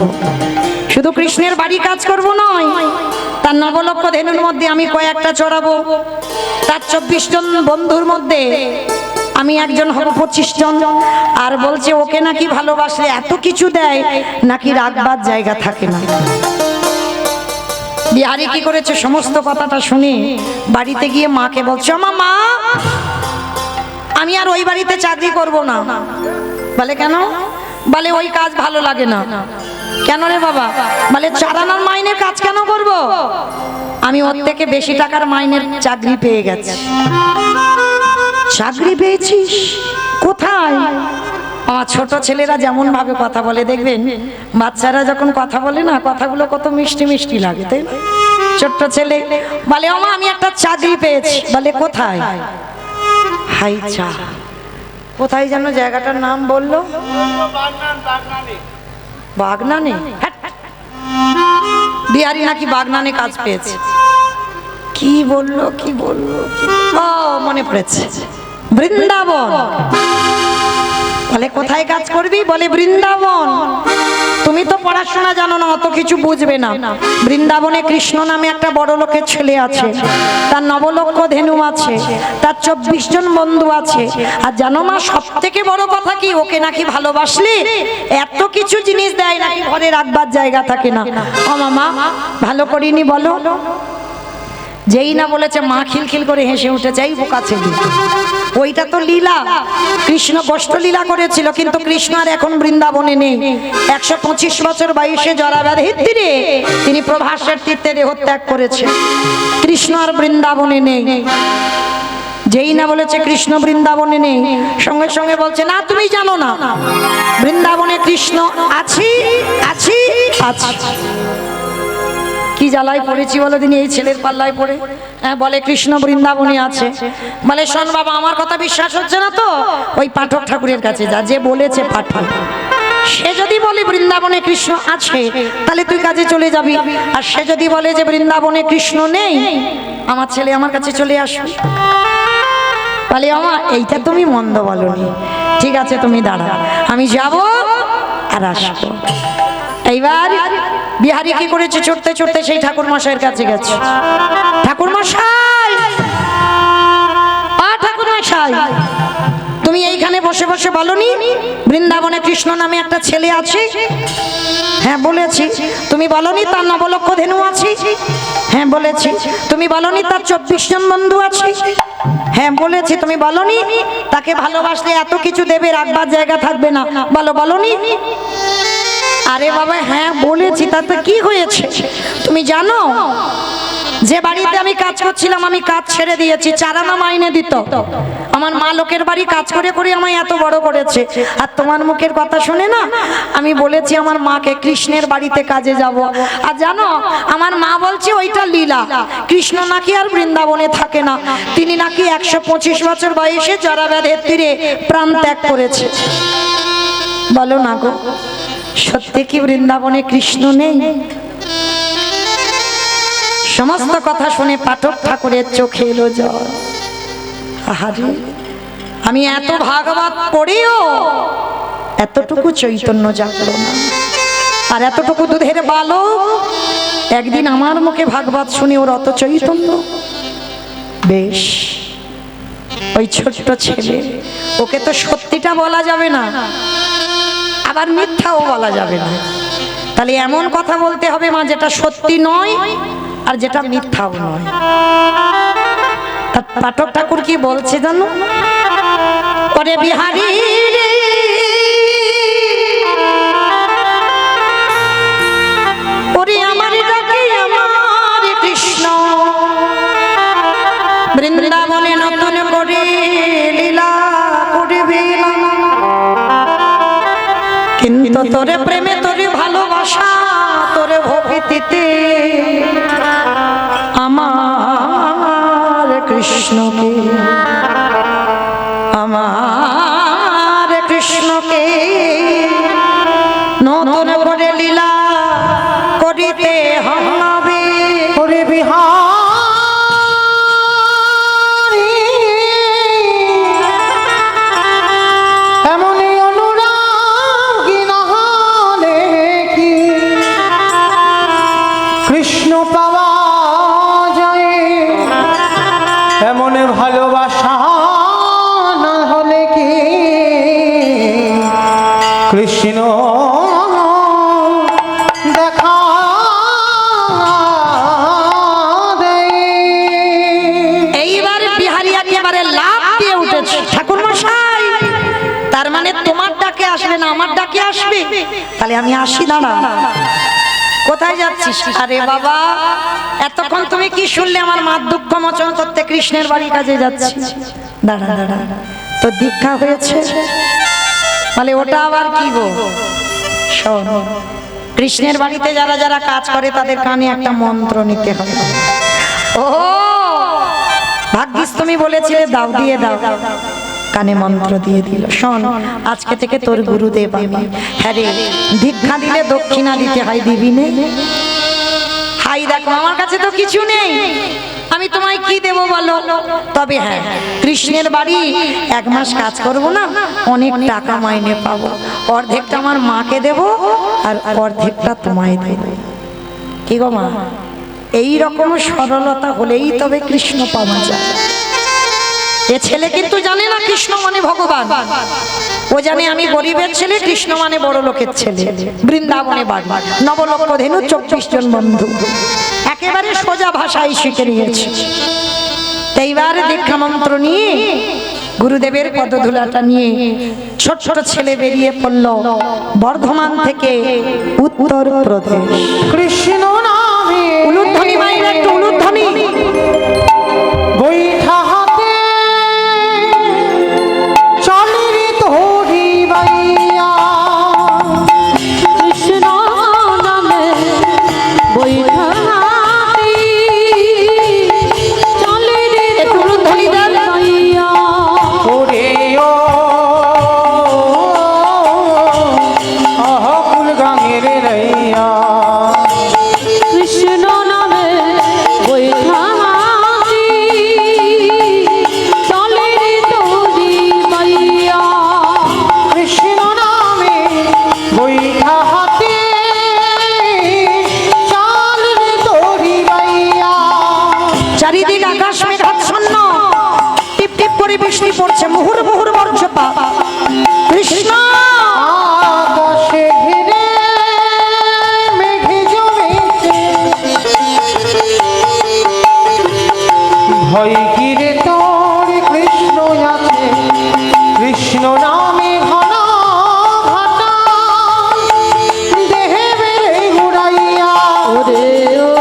শুধু কৃষ্ণের বাড়ি কাজ করব নয়, তার নবলক্ষ ধেনুর মধ্যে আমি কয়েকটা চড়াবো। তার 24 জন বন্ধুর মধ্যে আমি একজন হব 25 জন। আর বলছে ওকে নাকি ভালোবাসলে এত কিছু দেয় নাকি রাখবার জায়গা থাকে না। বিহারি কি করেছে, সমস্ত কথাটা শুনে বাড়িতে গিয়ে মাকে বলছে, আমার মা আমি আর ওই বাড়িতে চাকরি করব না। বলে কেন? বলে ওই কাজ ভালো লাগে না। কেন রে বাবা? বলে 4 আনার মাইনের কাজ কেন করব? আমি ওর থেকে বেশি টাকার মাইনের চাকরি পেয়ে গেছি। চাকরি পেয়েছিস? কোথায়? আমার ছোট ছেলেরা যেমন ভাবে কথা বলে দেখবেন, বাচ্চারা যখন কথা বলে না, কথাগুলো কত মিষ্টি মিষ্টি লাগে, তাই না? ছোট্ট ছেলে বলে, ওমা আমি একটা চাকরি পেয়েছি। বলে কোথায়? হাই চা, কোথায় যেন জায়গাটার নাম বললো, বাগনানে। বিহারি নাকি বাগনানে কাজ পেয়েছে। কি বললো কি বললো, ও মনে পড়েছে, বৃন্দাবন। বলে কোথায় কাজ করবি? বলে বৃন্দাবন। তুমি তো পড়াশোনা জানো না, অত কিছু বুঝবে না। বৃন্দাবনে কৃষ্ণ নামে একটা বড় লোকের ছেলে আছে, তার নবলক্ষ ধেনু আছে, তার 24 জন বন্ধু আছে। আর জানো মা, সব থেকে বড় কথা কি, ওকে নাকি ভালোবাসলে এত কিছু জিনিস দেয় নাকি ঘরে রাখবার জায়গা থাকে না। ও মামা ভালো করিনি বলো? যেই না বলেছে মা খিলখিল করে হেসে উঠেছে, এই বোকা ছেলে, ওইটা তো লীলা। কৃষ্ণ গোষ্ঠ লীলা করেছিল, কিন্তু কৃষ্ণ আর এখন বৃন্দাবনে নেই। 125 বছর বয়সে জরাব্যাধির তীরে তিনি প্রভাসের তীর্থে দেহত্যাগ করেছে। কৃষ্ণ আর বৃন্দাবনে নেই। যেই না বলেছে কৃষ্ণ বৃন্দাবনে নেই, সঙ্গে সঙ্গে বলছে, না তুমি জানো না, বৃন্দাবনে কৃষ্ণ আছি আছি আছি। কি জ্বালায় পড়েছি বলো দিন এই ছেলের পাল্লায় পড়ে। হ্যাঁ বলে কৃষ্ণ বৃন্দাবনে আছে। বলে শোন বাবা, আমার কথা বিশ্বাস হচ্ছে না তো ওই পাঠক ঠাকুরের কাছে যা, যে বলেছে পাঠক, সে যদি বলে বৃন্দাবনে কৃষ্ণ আছে তাহলে তুই কাজে চলে যাবি। আর সে যদি বলে যে বৃন্দাবনে কৃষ্ণ নেই, আমার ছেলে আমার কাছে চলে আসবে। বলে আমা এইটা তুমি মন্দ বলনি, ঠিক আছে তুমি দাঁড়া, আমি যাব আর আসবো। এইবার বিহারি কি করেছে, চড়তে চড়তে সেই ঠাকুর মশাইয়ের কাছে গেছে। ঠাকুর মশাই, ঠাকুর মশাই, তুমি এইখানে বসে বসে বলনি বৃন্দাবনে কৃষ্ণ নামে একটা ছেলে আছে? হ্যাঁ বলেছি। তুমি বলনি তার নবলক্ষ ধেনু আছে? হ্যাঁ বলেছি। তুমি বলনি তার 24 জন বন্ধু আছে? হ্যাঁ বলেছি। তুমি বলনি তাকে ভালোবাসলে এত কিছু দেবে, রাখবার জায়গা থাকবে না? বলনি? আরে বাবা হ্যাঁ বলেছি, তাতে কি হয়েছে? তুমি জানো যে বাড়িতে আমি কাজ করছিলাম আমি কাজ ছেড়ে দিয়েছি, 4 আনা মাইনে দিত। আমার মা লোকের বাড়ি কাজ করে করে আমায় এত বড় করেছে, আর তোমার মুখের কথা শুনে না আমি বলেছি আমার মাকে কৃষ্ণের বাড়িতে কাজে যাব। আর জানো আমার মা বলছে ওইটা লীলা, কৃষ্ণ নাকি আর বৃন্দাবনে থাকে না, তিনি নাকি 125 বছর বয়সে জরাব্যাধের তীরে প্রাণ ত্যাগ করেছে। বলো না গো, সত্যি কি বৃন্দাবনে কৃষ্ণ নেই? সমস্ত কথা শুনে পাঠক ঠাকুরের চোখে এলো জল। আহারে, আমি এত ভাগবত পড়িও এতটুকু চৈতন্য জাগলো না। আর এতটুকু দুধের বালক একদিন আমার মুখে ভাগবত শুনে ওর অত চৈতন্য। বেশ, ওই ছোট্ট ছেলে, ওকে তো সত্যিটা বলা যাবে না, আবার মিথ্যাও বলা যাবে না। তাহলে এমন কথা বলতে হবে মা যেটা সত্যি নয় আর যেটা মিথ্যাও নয়। পাঠক ঠাকুর কি বলছে জানো? ওরে বিহারী রে, ওরে আমার ডাকে আমার কৃষ্ণ, বৃন্দাবনে নতুন করে লীলা করবে, কিন্তু তোরে প্রেমে তোরে ভালোবাসা তোরে ভক্তিতে আমার কৃষ্ণকে, আমার কৃষ্ণকে নতুন করে লীলা করিতে হবে। ওরে বিহারী, এমনই অনুরাগী না হলে কি কৃষ্ণ পাওয়া যায়? এমন ভালোবাসা না হলে কি কৃষ্ণ দেখা দেয়? এইবার বিহারী একেবারে লাফ দিয়ে উঠেছে। ঠাকুর মশাই, তার মানে তোমার ডাকে আসবে না আমার ডাকে আসবে? তাহলে আমি আসি, দাঁড়া। কোথায় যাচ্ছিস? আরে বাবা, এতক্ষণ তুমি কি শুনলে? আমার মা দুঃখ মোচন করতে কৃষ্ণের বাড়ি কাজে যাচ্ছি। দাঁড়া দাঁড়া, তো দীক্ষা হয়েছে বলে ওটা আবার কি গো? শোন, কৃষ্ণের বাড়িতে যারা যারা কাজ করে তাদের কানে একটা মন্ত্র নিতে হবে। ও ভাগ্যিস তুমি বলেছিলে দাও, দিয়ে দাও। কানে মন্ত্র দিয়ে দিল। শোন, আজকে থেকে তোর গুরুদেব আমি। হ্যাঁ রে, দীক্ষা দিলে দক্ষিণা দিতে হয়, দিবি নে? হাই দেখো, আমার কাছে তো কিছু নেই, আমি তোমায় কি দেব বলো? তবে হ্যাঁ, কৃষ্ণের বাড়ি 1 মাস কাজ করব না, অনেক টাকা মাইনে পাবো। অর্ধেকটা আমার মাকে দেব আর অর্ধেকটা তোমায় দেব। কি গো মা, এই রকম সরলতা হলেই তবে কৃষ্ণ পাওয়া যায়। এ ছেলে কিন্তু জানে না কৃষ্ণ মানে ভগবান, ও জানে আমি গরিবের ছেলে, কৃষ্ণ মানে বড় লোকের ছেলে। বৃন্দাবনে বাড়ি, নবলক্ষ ধেনু, 24 জন বন্ধু, একেবারে সোজা ভাষায় শিখে নিয়েছে। এইবার দীক্ষা মন্ত্র নিয়ে গুরুদেবের পদধূলাটা নিয়ে ছোট ছোট ছেলে বেরিয়ে পড়ল বর্ধমান থেকে উত্তর প্রদেশ। কৃষ্ণ নামে উলুধ্বনি মায়ের একটু উলুধ্বনি। বৈঠা হাতে চলে রে তোরি বাইয়া, কৃষ্ণ নামে বৈঠাতি চলে রে উলুধ্বনি দেন। লইয়া। ওরে ও কুল গাঙের রইয়া, কৃষ্ণ নামে বৈঠাতি চলে রে তোরি মাইয়া। কৃষ্ণ নামে বৈঠা হাতে চল রে তোরি বাইয়া। চারিদিক আকাশ মেঘাচ্ছন্ন, টিপ টিপ করে বৃষ্টি পড়ছে, মুহুর মুহুর বর্ষপাত। কৃষ্ণ আকাশে ঘিরে মেঘে জমেছে, ভয় ঘিরে তোর কৃষ্ণ আছে, কৃষ্ণ নামে ঘন ঘটা দেহে বেড়ে ঘুরাইয়া। ওরে ও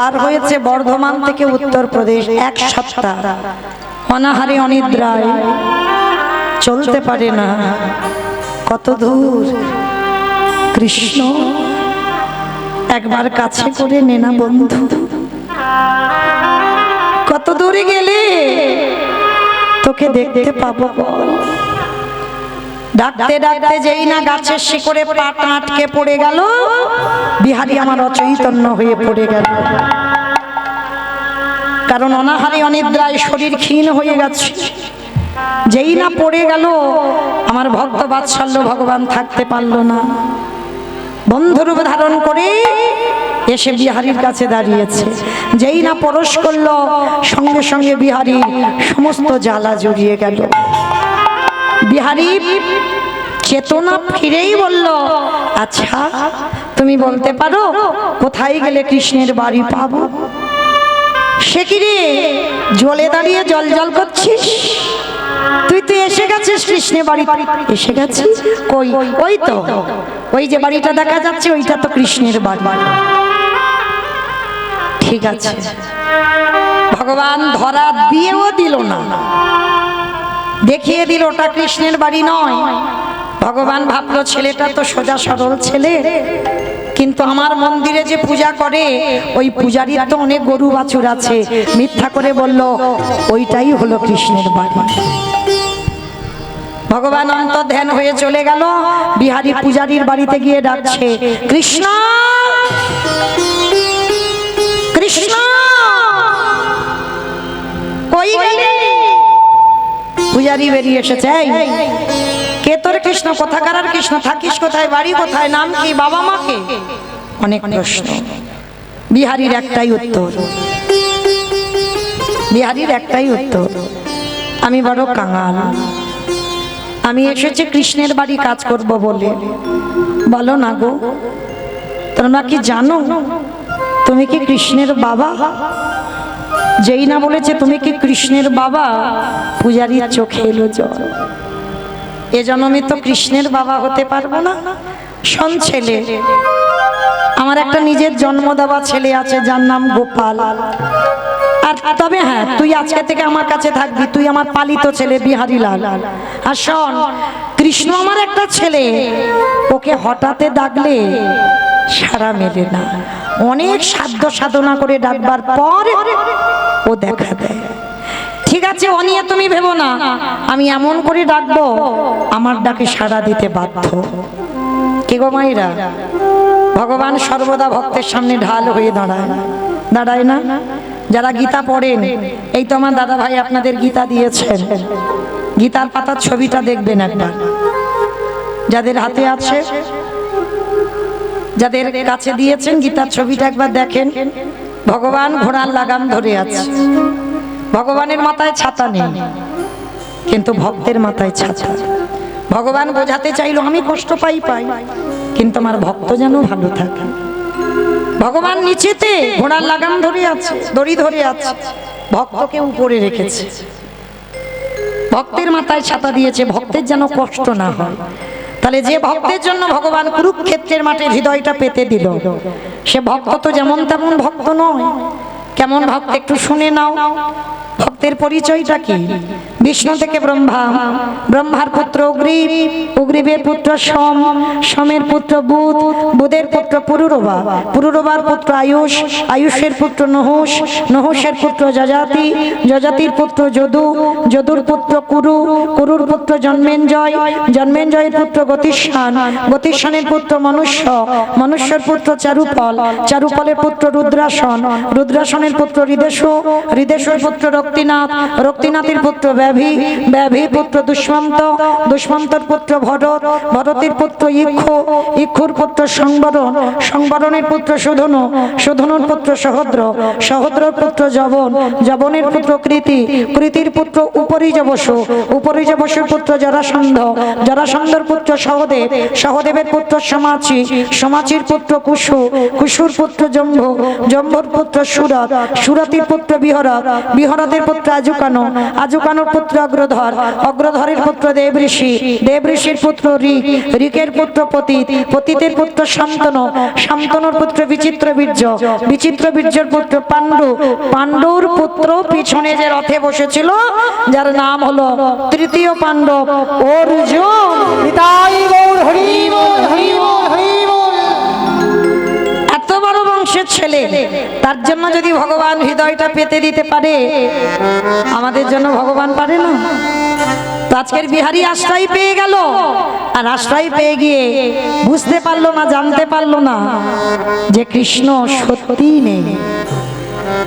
পার হয়েছে বর্ধমান থেকে উত্তরপ্রদেশ, 1 সপ্তাহ অনাহারে অনিদ্রায়, চলতে পারে না। কত দূর কৃষ্ণ, একবার কাছে করে নে না বন্ধু। কত দূরে গেলে তোকে দেখতে পাবো বল। ডাকতে ডাকতে যেই না গাছের শিকড়ে পাটা আটকে পড়ে গেল, বিহারী আমার অচৈতন্য হয়ে পড়ে গেল। কারণ অনাহারে অনিদ্রায় শরীর ক্ষীণ হয়ে গেছে। যেই না পড়ে গেল, আমার ভক্ত বাৎসল্য ভগবান থাকতে পারল না, বন্ধুরূপ ধারণ করে এসে বিহারীর কাছে দাঁড়িয়েছে। যেই না পরশ করল, সঙ্গে সঙ্গে বিহারীর সমস্ত জ্বালা জড়িয়ে গেল। বিহারী চেতনা ফিরেই বলল, আচ্ছা তুমি বলতে পারো কোথায় গেলে কৃষ্ণের বাড়ি পাবো? সে কি রে, জলে দাঁড়িয়ে জল জল করছিস? তুই তো এসে গেছিস কৃষ্ণের বাড়ি। এসে গেছিস কই? ওই তো, ওই যে বাড়িটা দেখা যাচ্ছে, ওইটা তো কৃষ্ণের বাড়ি। ঠিক আছে, ভগবান ধরা দিয়েও দিল না, দেখিয়ে দিল ওটা কৃষ্ণের বাড়ি নয়। ভগবান ভাবলো ছেলেটা তো সোজা সরল ছেলে, কিন্তু আমার মন্দিরে যে পূজা করে ওই পূজারীর তো অনেক গরু বাছুর আছে, মিথ্যা করে বলল ওইটাই হলো কৃষ্ণের বাড়ি। ভগবান অন্তর্ধান হয়ে চলে গেল। বিহারী পূজারীর বাড়িতে গিয়ে ডাকছে, কৃষ্ণ কৃষ্ণ কই গেলে? পূজারী বেরিয়ে এসেছে, কে তোর কৃষ্ণ? কোথাকার আর কৃষ্ণ? থাকিস কোথায়? বাড়ি কোথায়? নাম কি? বাবা মা কে? অনেক প্রশ্ন। বিহারীর একটাই উত্তর, বিহারীর একটাই উত্তর, আমি বড় কাঙাল, আমি এসেছি কৃষ্ণের বাড়ি কাজ করব বলে। বলো না গো, তোমরা কি জানো তুমি কি কৃষ্ণের বাবা? যেই না বলেছে তুমি কি কৃষ্ণের বাবা, পূজারীর চোখে এলো জল। এ জন্মে তো কৃষ্ণের বাবা হতে পারবো না। শোন ছেলে, আমার একটা নিজের জন্ম দেওয়া ছেলে আছে, যার নাম গোপাল। আর তবে হ্যাঁ, তুই আজকে থেকে আমার কাছে থাকবি, তুই আমার পালিত ছেলে বিহারীলাল। আর শোন, কৃষ্ণ আমার একটা ছেলে, ওকে হঠাৎ ডাকলে সারা মেলে না, অনেক সাধ্য সাধনা করে ডাকবার পর ও দেখা দেয়। ঠিক আছে, ও নিয়ে তুমি ভেবো না, আমি এমন করে ডাকবো আমার ডাকে সাড়া দিতে বাধ্য। কে গো মায়েরা, ভগবান সর্বদা ভক্তের সামনে ঢাল হয়ে দাঁড়ায়, দাঁড়ায় না? যারা গীতা পড়েন, এই তো আমার দাদা ভাই আপনাদের গীতা দিয়েছেন, গীতার পাতার ছবিটা দেখবেন একবার। যাদের হাতে আছে, যাদের কাছে দিয়েছেন, গীতার ছবিটা একবার দেখেন। ভগবান ঘোড়ার লাগাম ধরে আছে, ভগবানের মাথায় ছাতা নেই, কিন্তু ভক্তের মাথায় ছাতা। ভগবান বোঝাতে চাইলো আমি কষ্ট পাই, কিন্তু আমার ভক্ত যেন ভালো থাকে। ভগবান নিচেতে ঘোড়ার লাগাম ধরে আছে, দড়ি ধরে আছে, ভক্তকে উপরে রেখেছে। ভক্তের মাথায় ছাতা দিয়েছে, ভক্তের যেন কষ্ট না হয়। তাহলে যে ভক্তের জন্য ভগবান কুরুক্ষেত্রের মাঠে হৃদয়টা পেতে দিল, সে ভক্ত তো যেমন তেমন ভক্ত নয়। কেমন ভক্ত একটু শুনে নাও। ভক্তের পরিচয়টা কি? বিষ্ণু থেকে ব্রহ্মা, ব্রহ্মার পুত্র অগ্রিব, অগ্রিবের পুত্র সোম, সোমের পুত্র বুধ, বুধের পুত্র পুরুরবা, পুরুরবার পুত্র আয়ুষ, আয়ুষের পুত্র নহুষ, নহুষের পুত্র যজাতি, যজাতির পুত্র যদু, যদুর পুত্র কুরু, কুরুর পুত্র জন্মেঞ্জয়, জন্মেঞ্জয়ের পুত্র গতিষ্ঠান, গতিষ্ঠানের পুত্র মনুষ্য, মনুষ্যের পুত্র চারুপল, চারুপলের পুত্র রুদ্রাসন, রুদ্রাসনের পুত্র হৃদেশ, হৃদেশের পুত্র রক্তিনাথ, রক্তিনাথের পুত্র ব্যাভি, ব্যাভির পুত্র দুষ্মন্ত, দুষ্মন্তর পুত্র ভরত, ভরতের পুত্র ইক্ষু, ইক্ষুর পুত্র সংবরণ, সংবরণের পুত্র সুধনু, সুধনুর পুত্র সহদ্র, সহদ্রর পুত্র যবন, যবনের পুত্র কৃতি, কৃতির পুত্র উপরিযবসু, উপরিযবসুর পুত্র জরাসন্ধ, জরাসন্ধর পুত্র সহদেব, সহদেবের পুত্র সমাচি, সমাচির পুত্র কুশু, কুশুর পুত্র জম্ভ, জম্ভর পুত্র সুরত, সুরতির পুত্র বিহরত, বিহরতের রথের পুত্র আজুকানো, আজুকানোর পুত্র অগ্রধর, অগ্রধরের পুত্র দেবঋষি, দেবঋষির পুত্র ঋক, ঋকের পুত্র পতিত, পতিতের পুত্র শান্তনু, শান্তনুর পুত্র বিচিত্র বীর্য, বিচিত্র বীর্যের পুত্র পাণ্ডু, পাণ্ডুর পুত্র পিছনে যে রথে বসেছিল যার নাম হলো তৃতীয় পাণ্ডব অর্জুন। পিতাই গৌর হরি বল হরি বল হরি বল। এত বড় বংশের ছেলে, তার জন্য যদি ভগবান হৃদয়টা পেতে দিতে পারে, আমাদের জন্য ভগবান পারে না? তো আজকের বিহারী আশ্রয় পেয়ে গেল, আর আশ্রয় পেয়ে গিয়ে বুঝতে পারলো না, জানতে পারলো না যে কৃষ্ণ সত্যি নেই।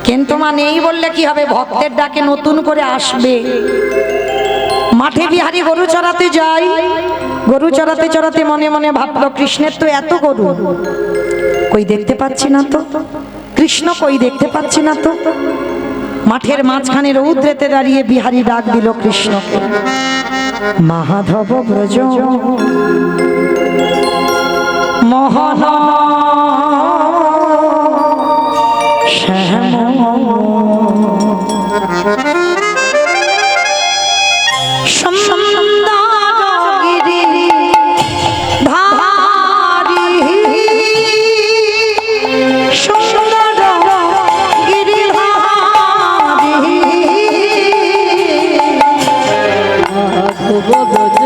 কিন্তু মা নেই বললে কি হবে, ভক্তের ডাকে নতুন করে আসবে। মাঠে বিহারী গরু চড়াতে যায়, গরু চড়াতে চড়াতে মনে মনে ভাবলো কৃষ্ণের তো এত গরু, কই দেখতে পাচ্ছি না তো, কৃষ্ণ কই দেখতে পাচ্ছি না তো। মাঠের মাঝখানে রৌদ্রেতে দাঁড়িয়ে বিহারী ডাক দিল কৃষ্ণকে, মাধব ব্রজ মোহন শ্যাম সুন্দরগিরি ধারি, সুন্দরগিরি ধারি, মাধব ব্রজ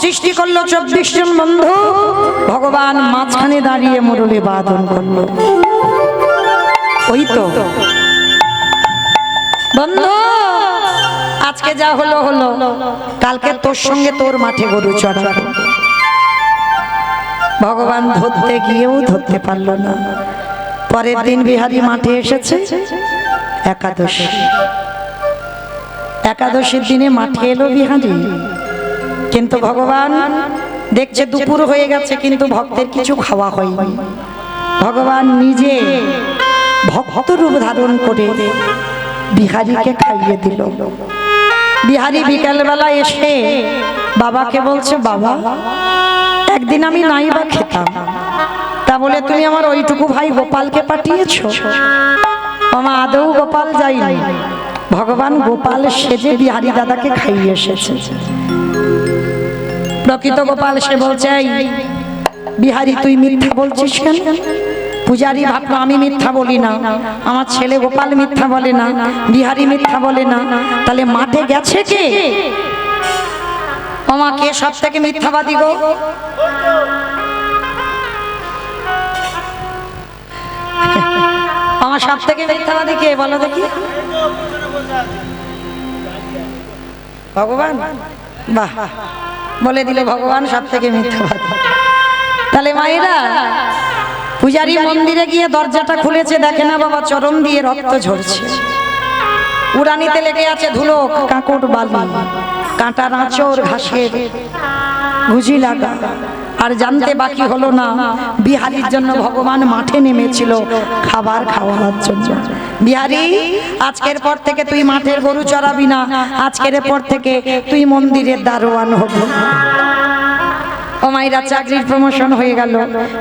সৃষ্টি করলো 24 জন বন্ধু, ভগবান মাঝখানে দাঁড়িয়ে মুরলি বাদন করলো। ওই তো বন্ধু, আজকে যা হলো হলো, কালকে তোর সঙ্গে তোর মাঠে গরু চড়াবো। ভগবান ধরতে গিয়েও ধরতে পারলো না। পরের দিন বিহারী মাঠে এসেছে একাদশী, একাদশীর দিনে মাঠে এলো বিহারী, কিন্তু ভগবান দেখছে দুপুর হয়ে গেছে কিন্তু ভক্তের কিছু খাওয়া হয়নি। ভগবান নিজে ভক্ত রূপ ধারণ করে বিহারীকে খাইয়ে দিল। বিহারী বিকালবেলা এসে বাবাকে বলছে, বাবা একদিন আমি নাই বা খেতাম, তা বলে তুমি আমার ওইটুকু ভাই গোপালকে পাঠিয়েছো? আমার আদৌ গোপাল যায়নি, ভগবান গোপাল সেজে বিহারী দাদাকে খাইয়ে এসেছে। প্রকৃত গোপাল সে বলছে, বিহারী তুই মিথ্যা বলছিস কেন? পূজারী ভাবলো আমি মিথ্যা বলি না, আমার ছেলে গোপাল মিথ্যা বলে না, বিহারী মিথ্যা বলে না, তাহলে মাঠে গেছে কে? ওমা কে সব থেকে মিথ্যাবাদী গো? আমার সব থেকে মিথ্যাবাদী কে বলো দেখি? ভগবান। বাহ, বলে দিল ভগবান সব থেকে মিথ্যাবাদী। তাহলে মায়েরা পূজারী মন্দিরে গিয়ে দরজাটা খুলেছে, দেখে না বাবা চরণ দিয়ে রক্ত ঝরছে, উড়ানিতে লেগে আছে ধুলো কাঁকড় বালি, কাঁটার আঁচড় ঘাসের ঘুজি লাগা। আর জানতে বাকি হলো না বিহারীর জন্য ভগবান মাঠে নেমেছিল খাবার খাওয়ার জন্য। বিহারী, আজকের পর থেকে তুই মাঠের গরু চড়াবি না, আজকের পর থেকে তুই মন্দিরের দারোয়ান হবি। ও মায়েরা, চাকরির প্রমোশন হয়ে গেল,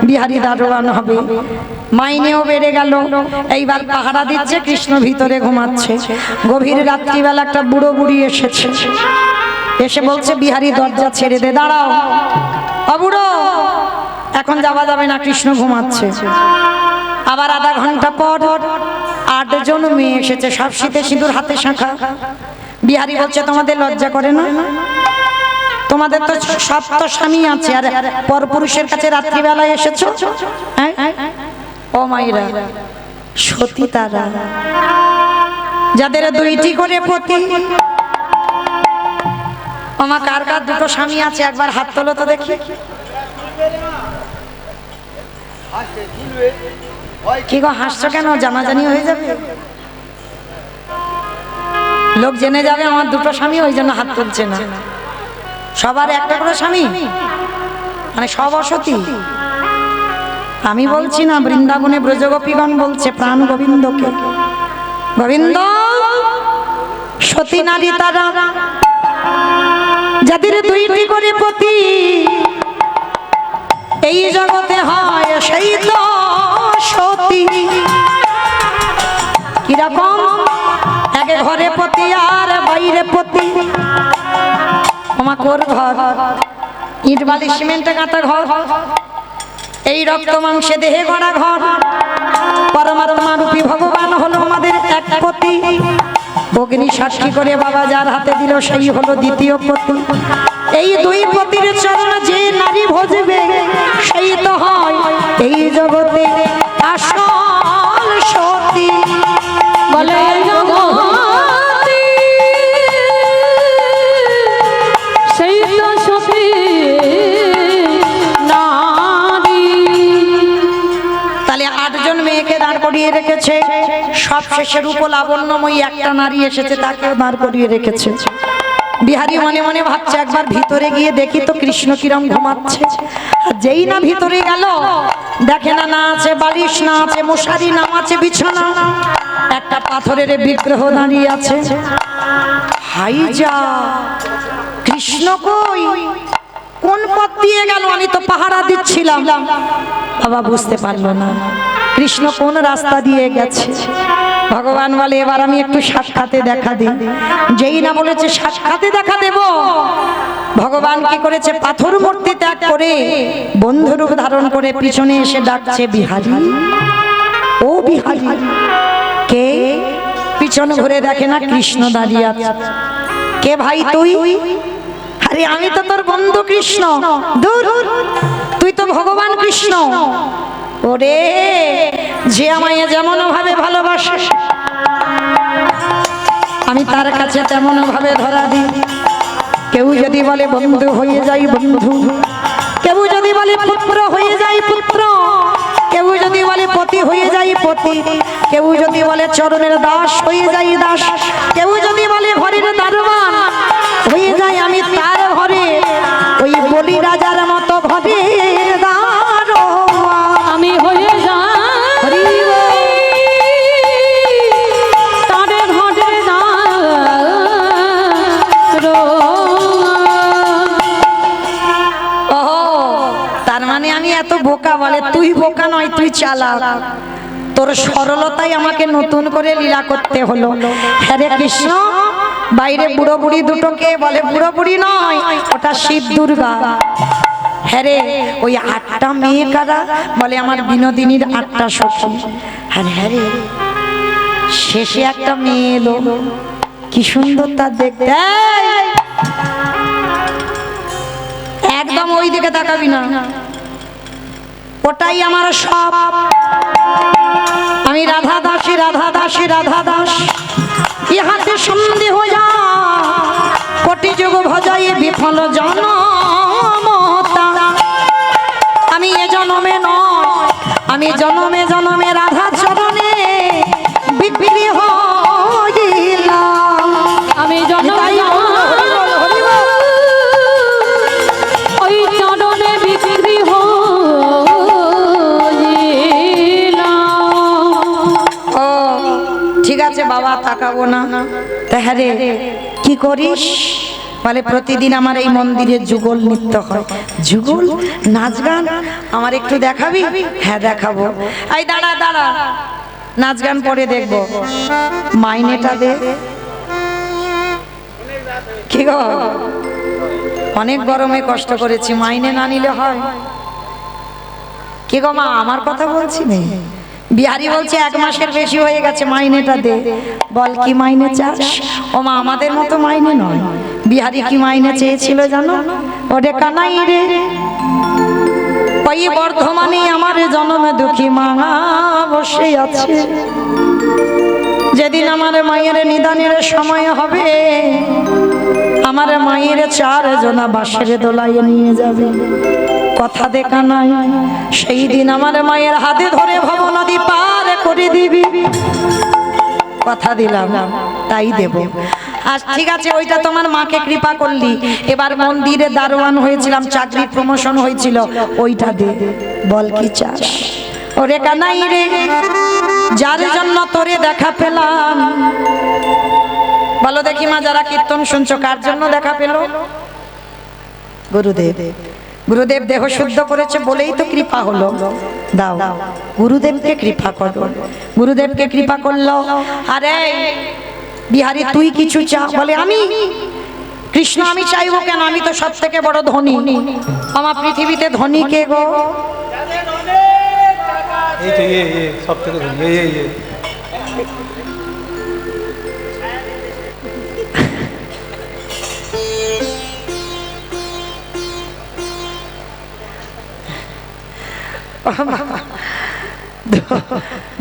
বিহারী দারোয়ান হবে, মাইনেও বেড়ে গেল। এইবার পাহারা দিচ্ছে, কৃষ্ণ ভিতরে ঘুমাচ্ছে। গভীর রাত্রিবেলা একটা বুড়ো বুড়ি এসেছে, এসে বলছে বিহারী দরজা ছেড়ে দে। দাঁড়াও ও বুড়ো, এখন যাওয়া যাবে না, কৃষ্ণ ঘুমাচ্ছে। আবার আধা ঘন্টা পর 8 জন মেয়ে এসেছে, সব শীতে সিঁদুর হাতে শাঁখা। বিহারী বলছে তোমাদের লজ্জা করে না? তোমাদের তো 7 স্বামী আছে, আর পরপুরুষের কাছে রাত্রিবেলায় এসেছো? ও মাইরা, সতী তারা যাদের 2টি করে পতি। আমার কার কার 2টো স্বামী আছে একবার হাত তোলো তো দেখি। কি গো হাসছো কেন? জানাজানি হয়ে যাবে, লোক জেনে যাবে আমার 2টো স্বামী, ওই জন্য হাত তুলছে না। সবার একটা করে স্বামী, মানে সব অসতী? আমি বলছি না, বৃন্দাবনে ব্রজগোপীগণ বলছে প্রাণ গোবিন্দকে। গোবিন্দ সতী নারী তারা যাদের 2টি করে পতি, এই জগতে হয় সেই তো সতী। কিরকম? এক ঘরে পতি আর বাইরে পতি। আমার কোর ঘর, ইট বালি সিমেন্টে কাটা ঘর, এই রক্ত মাংসে দেহে গড়া ঘর। পরমাত্মা রূপী ভগবান হলো আমাদের এক পতি। অগ্নি সাক্ষী করে বাবা যার হাতে দিল সেই হলো দ্বিতীয় পতি। এই 2 পতির চরণ যে নারী ভজবে, সেই তো হয় এই জগতে আসল সতী। বলে জগৎ সেই তো সতী নারী। তাহলে 8 জন মেয়েকে দাঁড় করিয়ে রেখেছে, সব শেষে রূপ লাবণ্যময়ী একটা নারী এসেছে, তাকেও দাঁড় করিয়ে রেখেছে। বিহারী মনে মনে ভাবছে একবার ভিতরে গিয়ে দেখি তো কৃষ্ণ কিরম ঘুমাচ্ছে। যেই না ভিতরে গেল, দেখে না, না আছে বালিশ, না আছে মশারি, না আছে বিছানা, একটা পাথরের বিগ্রহ দাঁড়িয়ে আছে। হাই যা, কৃষ্ণ কই? কোন পথ দিয়ে গেল? আমি তো পাহারা দিচ্ছিলাম। বাবা বুঝতে পারলো না কৃষ্ণ কোন রাস্তা দিয়ে গেছে। ভগবান বলে এবার আমি একটু সাক্ষাতে দেখা দিই। যেই না বলেছে সাক্ষাতে দেখা দেব, ভগবান কি করেছে? পাথর মূর্তি ত্যাগ করে বন্ধুরূপ ধারণ করে পিছনে এসে ডাকছে বিহারী, ও বিহারী। কে? পিছনে ঘুরে দেখে না কৃষ্ণ দাঁড়িয়ে আছে। কে ভাই তুই? আরে আমি তো তোর বন্ধু কৃষ্ণ। দূর, তুই তো ভগবান কৃষ্ণ। ওরে, যে আমায় যেমন ভাবে ভালোবাসে আমি তার কাছে তেমন ভাবে ধরা দিই। কেউ যদি বলে বন্ধু হয়ে যাই বন্ধু, কেউ যদি বলে পুত্র হয়ে যাই পুত্র, কেউ যদি বলে পতি হয়ে যাই পতি, কেউ যদি বলে চরণের দাস হয়ে যাই দাস, কেউ যদি বলে ঘরের দারোয়ান হয়ে যাই আমি তার ঘরে, ওই বলি রাজার মতো ঘরের দারোয়ান আমি হয়ে যাই তারে ঘরে ও তার মানে আমি এত বোকা? বলে তুই বোকা নয়, তুই চালাক। তোর সরলতাই আমাকে নতুন করে লীলা করতে হলো। হরে কৃষ্ণ, বাইরে বুড়ো বুড়ি দুটোকে বলে বুড়ো বুড়ি নয়, ওটা শিব দুর্গা। হ্যাঁ, ওই 8টা মেয়ে কারা? বলে আমার বিনোদিনীর 8টা সখী। হ্যাঁ হ্যাঁ, শেষে একটা মেয়ে এলো, কি সুন্দর তার দেখতে। একদম ওই দিকে তাকাবি না, ওটাই আমার সব। আমি রাধা দাসী, রাধা দাসী, রাধা দাস। ইহাতে সন্ধি হয়ে যা কোটি যুগ ভজাই বিফল জনমতা। আমি এ জনমে নয়, আমি জনমে জনমে রাধা চরণে বিক্রি হইলাম। আমি নিতাই গৌর হরি বল, হরি বল। ওই চরণে বিক্রি হইলাম। ও ঠিক আছে বাবা, তাকাবো না। তা হ্যাঁ রে, কি করিস? বলে প্রতিদিন আমার এই মন্দিরে যুগল নৃত্য হয়। যুগল নাচ গান আমার একটু দেখাবি? হ্যাঁ দেখাবো। এই দাঁড়া দাঁড়া, নাচ গান পরে দেখবো, মাইনেটা দে। কি গো, অনেক গরমে কষ্ট করেছি, মাইনে না নিলে হয়? কি গো মা, আমার কথা বলছি না। বিহারি বলছে 1 মাসের বেশি হয়ে গেছে, মাইনেটা দে। বল কি মাইনে চাস? ও মা, আমাদের মতো মাইনে নয়। বিহারি কি মাইনে চেয়েছিল জানো? ওরে কানাই রে, ওই বর্ধমানে আমার জন্মে দুঃখী মা বসে আছে। যেদিন আমার মায়ের নিদানের সময় হবে, আমার মায়ের 4 জনা বাঁশের দোলায় নিয়ে যাবে। কথা দেখা নাই, সেই দিন আমার মায়ের হাতে ধরে ভব নদী পার করে দিবি। কথা দিলাম, তাই দেব। আর ঠিক আছে, ওইটা তোমার মাকে কৃপা করলি। এবার মন্দিরে দারোয়ান হয়েছিলাম, চাকরি প্রমোশন হয়েছিল, ওইটা দে। বল কি চাস? ওরে কানাই রে, যার জন্য তোরে দেখা পেলাম। বলো দেখি মা, যারা কীর্তন শুনছো, কার জন্য দেখা পেল? গুরুদেব। গুরুদেব দেহ শুদ্ধ করেছে বলেই তো কৃপা হলো। দাও, গুরুদেবকে কৃপা করো। গুরুদেবকে কৃপা করলো। আরে বিহারি, তুই কিছু চা? বলে আমি কৃষ্ণ, আমি চাইবো কেন? আমি তো সব থেকে বড় ধনী। আমার পৃথিবীতে ধনী কে গো? এই তো সব থেকে ধনী, এই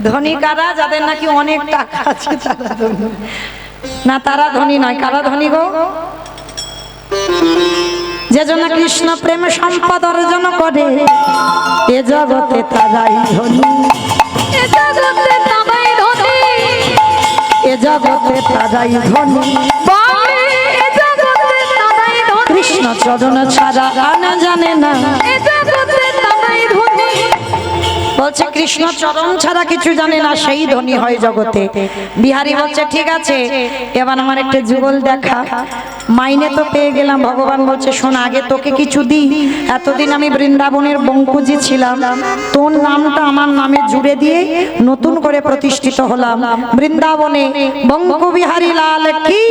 ধনী কারা? যাদের নাকি অনেক টাকা আছে তারা ধনী। না, তারা ধনী নয়। কারা ধনী গো? যে জন্য কৃষ্ণ প্রেম সম্পদ অর্জন করে, এ জগতে তারাই ধনী। এ জগতে তারাই ধনী। এ জগতে তারাই ধনী। বলে এ জগতে তারাই ধনী। কৃষ্ণ চরণ ছাড়া আনা জানে না। এ জগতে তারাই ধনী। বলছে কৃষ্ণ চরণ ছাড়া কিছু জানে না, সেই ধনী হয় জগতে। বিহারি বলছে ঠিক আছে, এবার আমার একটা যুগল দেখা। মাইনে তো পেয়ে গেলাম। ভগবান বলছে শোন, আগে তোকে কিছু দি। এতদিন আমি বৃন্দাবনের বঙ্কুজি ছিলাম, তোর নামটা আমার নামে জুড়ে দিয়ে নতুন করে প্রতিষ্ঠিত হলাম বৃন্দাবনে। বঙ্কু বিহারী লাল কি,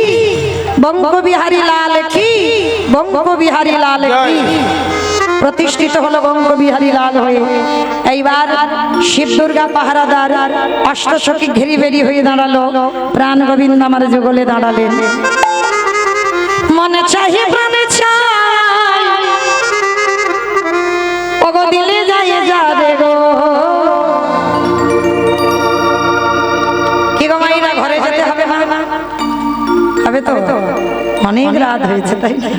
বঙ্কু বিহারী লাল কি, বঙ্কু বিহারী লাল কি। প্রতিষ্ঠিত হলো বঙ্গ বিহারী লাল হয়ে। এইবার শিব দুর্গা পাহারাদার অষ্টসখী ঘেরি বেরি হয়ে দাঁড়ালো। প্রাণ গোবিন্দ আমার যুগলে দাঁড়ালেন। মনে চাহি প্রাণে চাই, ওগো দিলে যায় যা রে গো। কি গো মাইরা, ঘরে যেতে হবে না? হবে তো, অনেক রাত হয়েছে তাই না?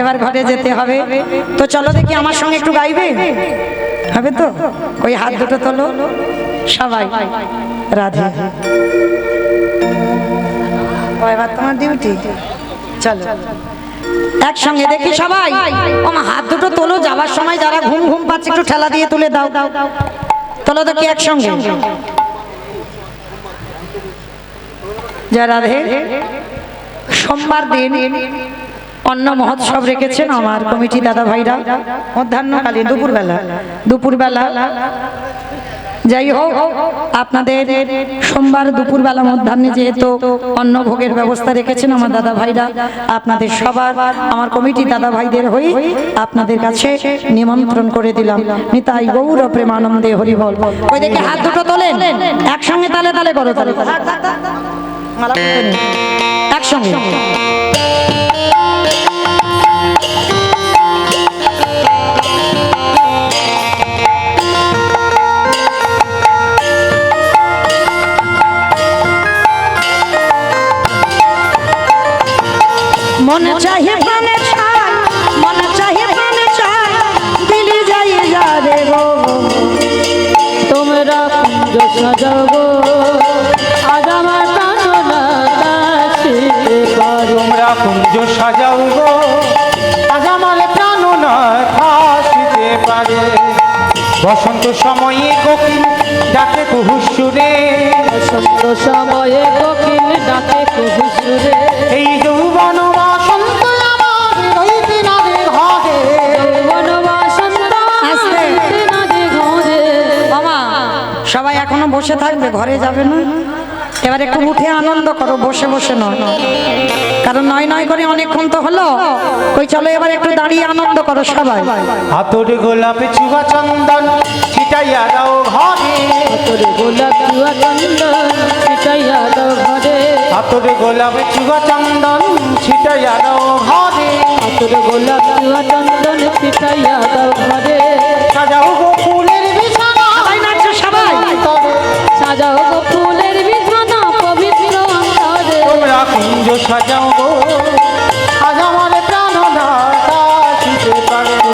এবার ঘরে যেতে হবে। তো চলো দেখি আমার সঙ্গে একটু গাইবে, হবে তো? ওই হাত দুটো তোলো সবাই। রাধে। এবার তোমার ডিউটি, চলো একসঙ্গে দেখি সবাই। আমার হাত দুটো তোলো, যাওয়ার সময় যারা ঘুম ঘুম পাচ্ছে একটু ঠেলা দিয়ে তুলে দাও। তোলো দেখি একসঙ্গে। জয় রাধে। সোমবার দিন অন্ন মহোৎসব রেখেছেন আমার কমিটি দাদা ভাইরা। মধ্যাহ্নকালীন দুপুরবেলা যাই হোক, আপনাদের সোমবার দুপুরবেলা মধ্যাহ্নে যেহেতু অন্ন ভোগের ব্যবস্থা রেখেছেন আমার দাদা ভাইরা, আপনাদের সবার আমার কমিটি দাদা ভাইদের হয়ে আপনাদের কাছে নিমন্ত্রণ করে দিলাম। নিতাই গৌর প্রেমানন্দে হরি বল। ওই দেখে হাত দুটো তোলেন, একসঙ্গে তালে তালে করো। তালে একসঙ্গে। মনে চাহে প্রাণে চাই মন চাহে প্রাণে চাই দিলি যাই যা রে গো তোমরা কুঞ্জ সাজাও গো আজ আমার প্রাণনা আসিতে পারে তোমরা কুঞ্জ সাজাও গো আজ আমার প্রাণ না আসিতে পারে বসন্ত সময়ে কোকিল ডাকে কুহুসুরে বসন্ত সময়ে কোকিল ডাকে কুহুসুরে এই যৌবন বসন্ত আমার রইতে না রে ঘরে যৌবন বসন্ত আস্তে। আসিতে না রে ঘরে বাবা সবাই এখনো বসে থাকবে ঘরে যাবে না এবার একটু উঠে আনন্দ করো বসে বসে নয় কারণ নয় নয় করে অনেকক্ষণ তো হলো ওই চলো এবার একটু দাঁড়িয়ে আনন্দ করো সবাই হাতর গোলাপে চুবা চন্দন ছিটাইয়া দাও ঘরে তোর গোলাপ জুয়া চন্দন ছিটাইয়া দাও ঘরে হাতর গোলাপে চুবা চন্দন ছিটাইয়া দাও ঘরে তোর গোলাপ জুয়া চন্দন ছিটাইয়া দাও ঘরে সাজাও গো ফুলের বিছানা সবাই নাচছো সবাই তবে সাজাও গো ফুলের বিছানা পবিত্র অন্তরে তোমরা কুঞ্জ সাজাও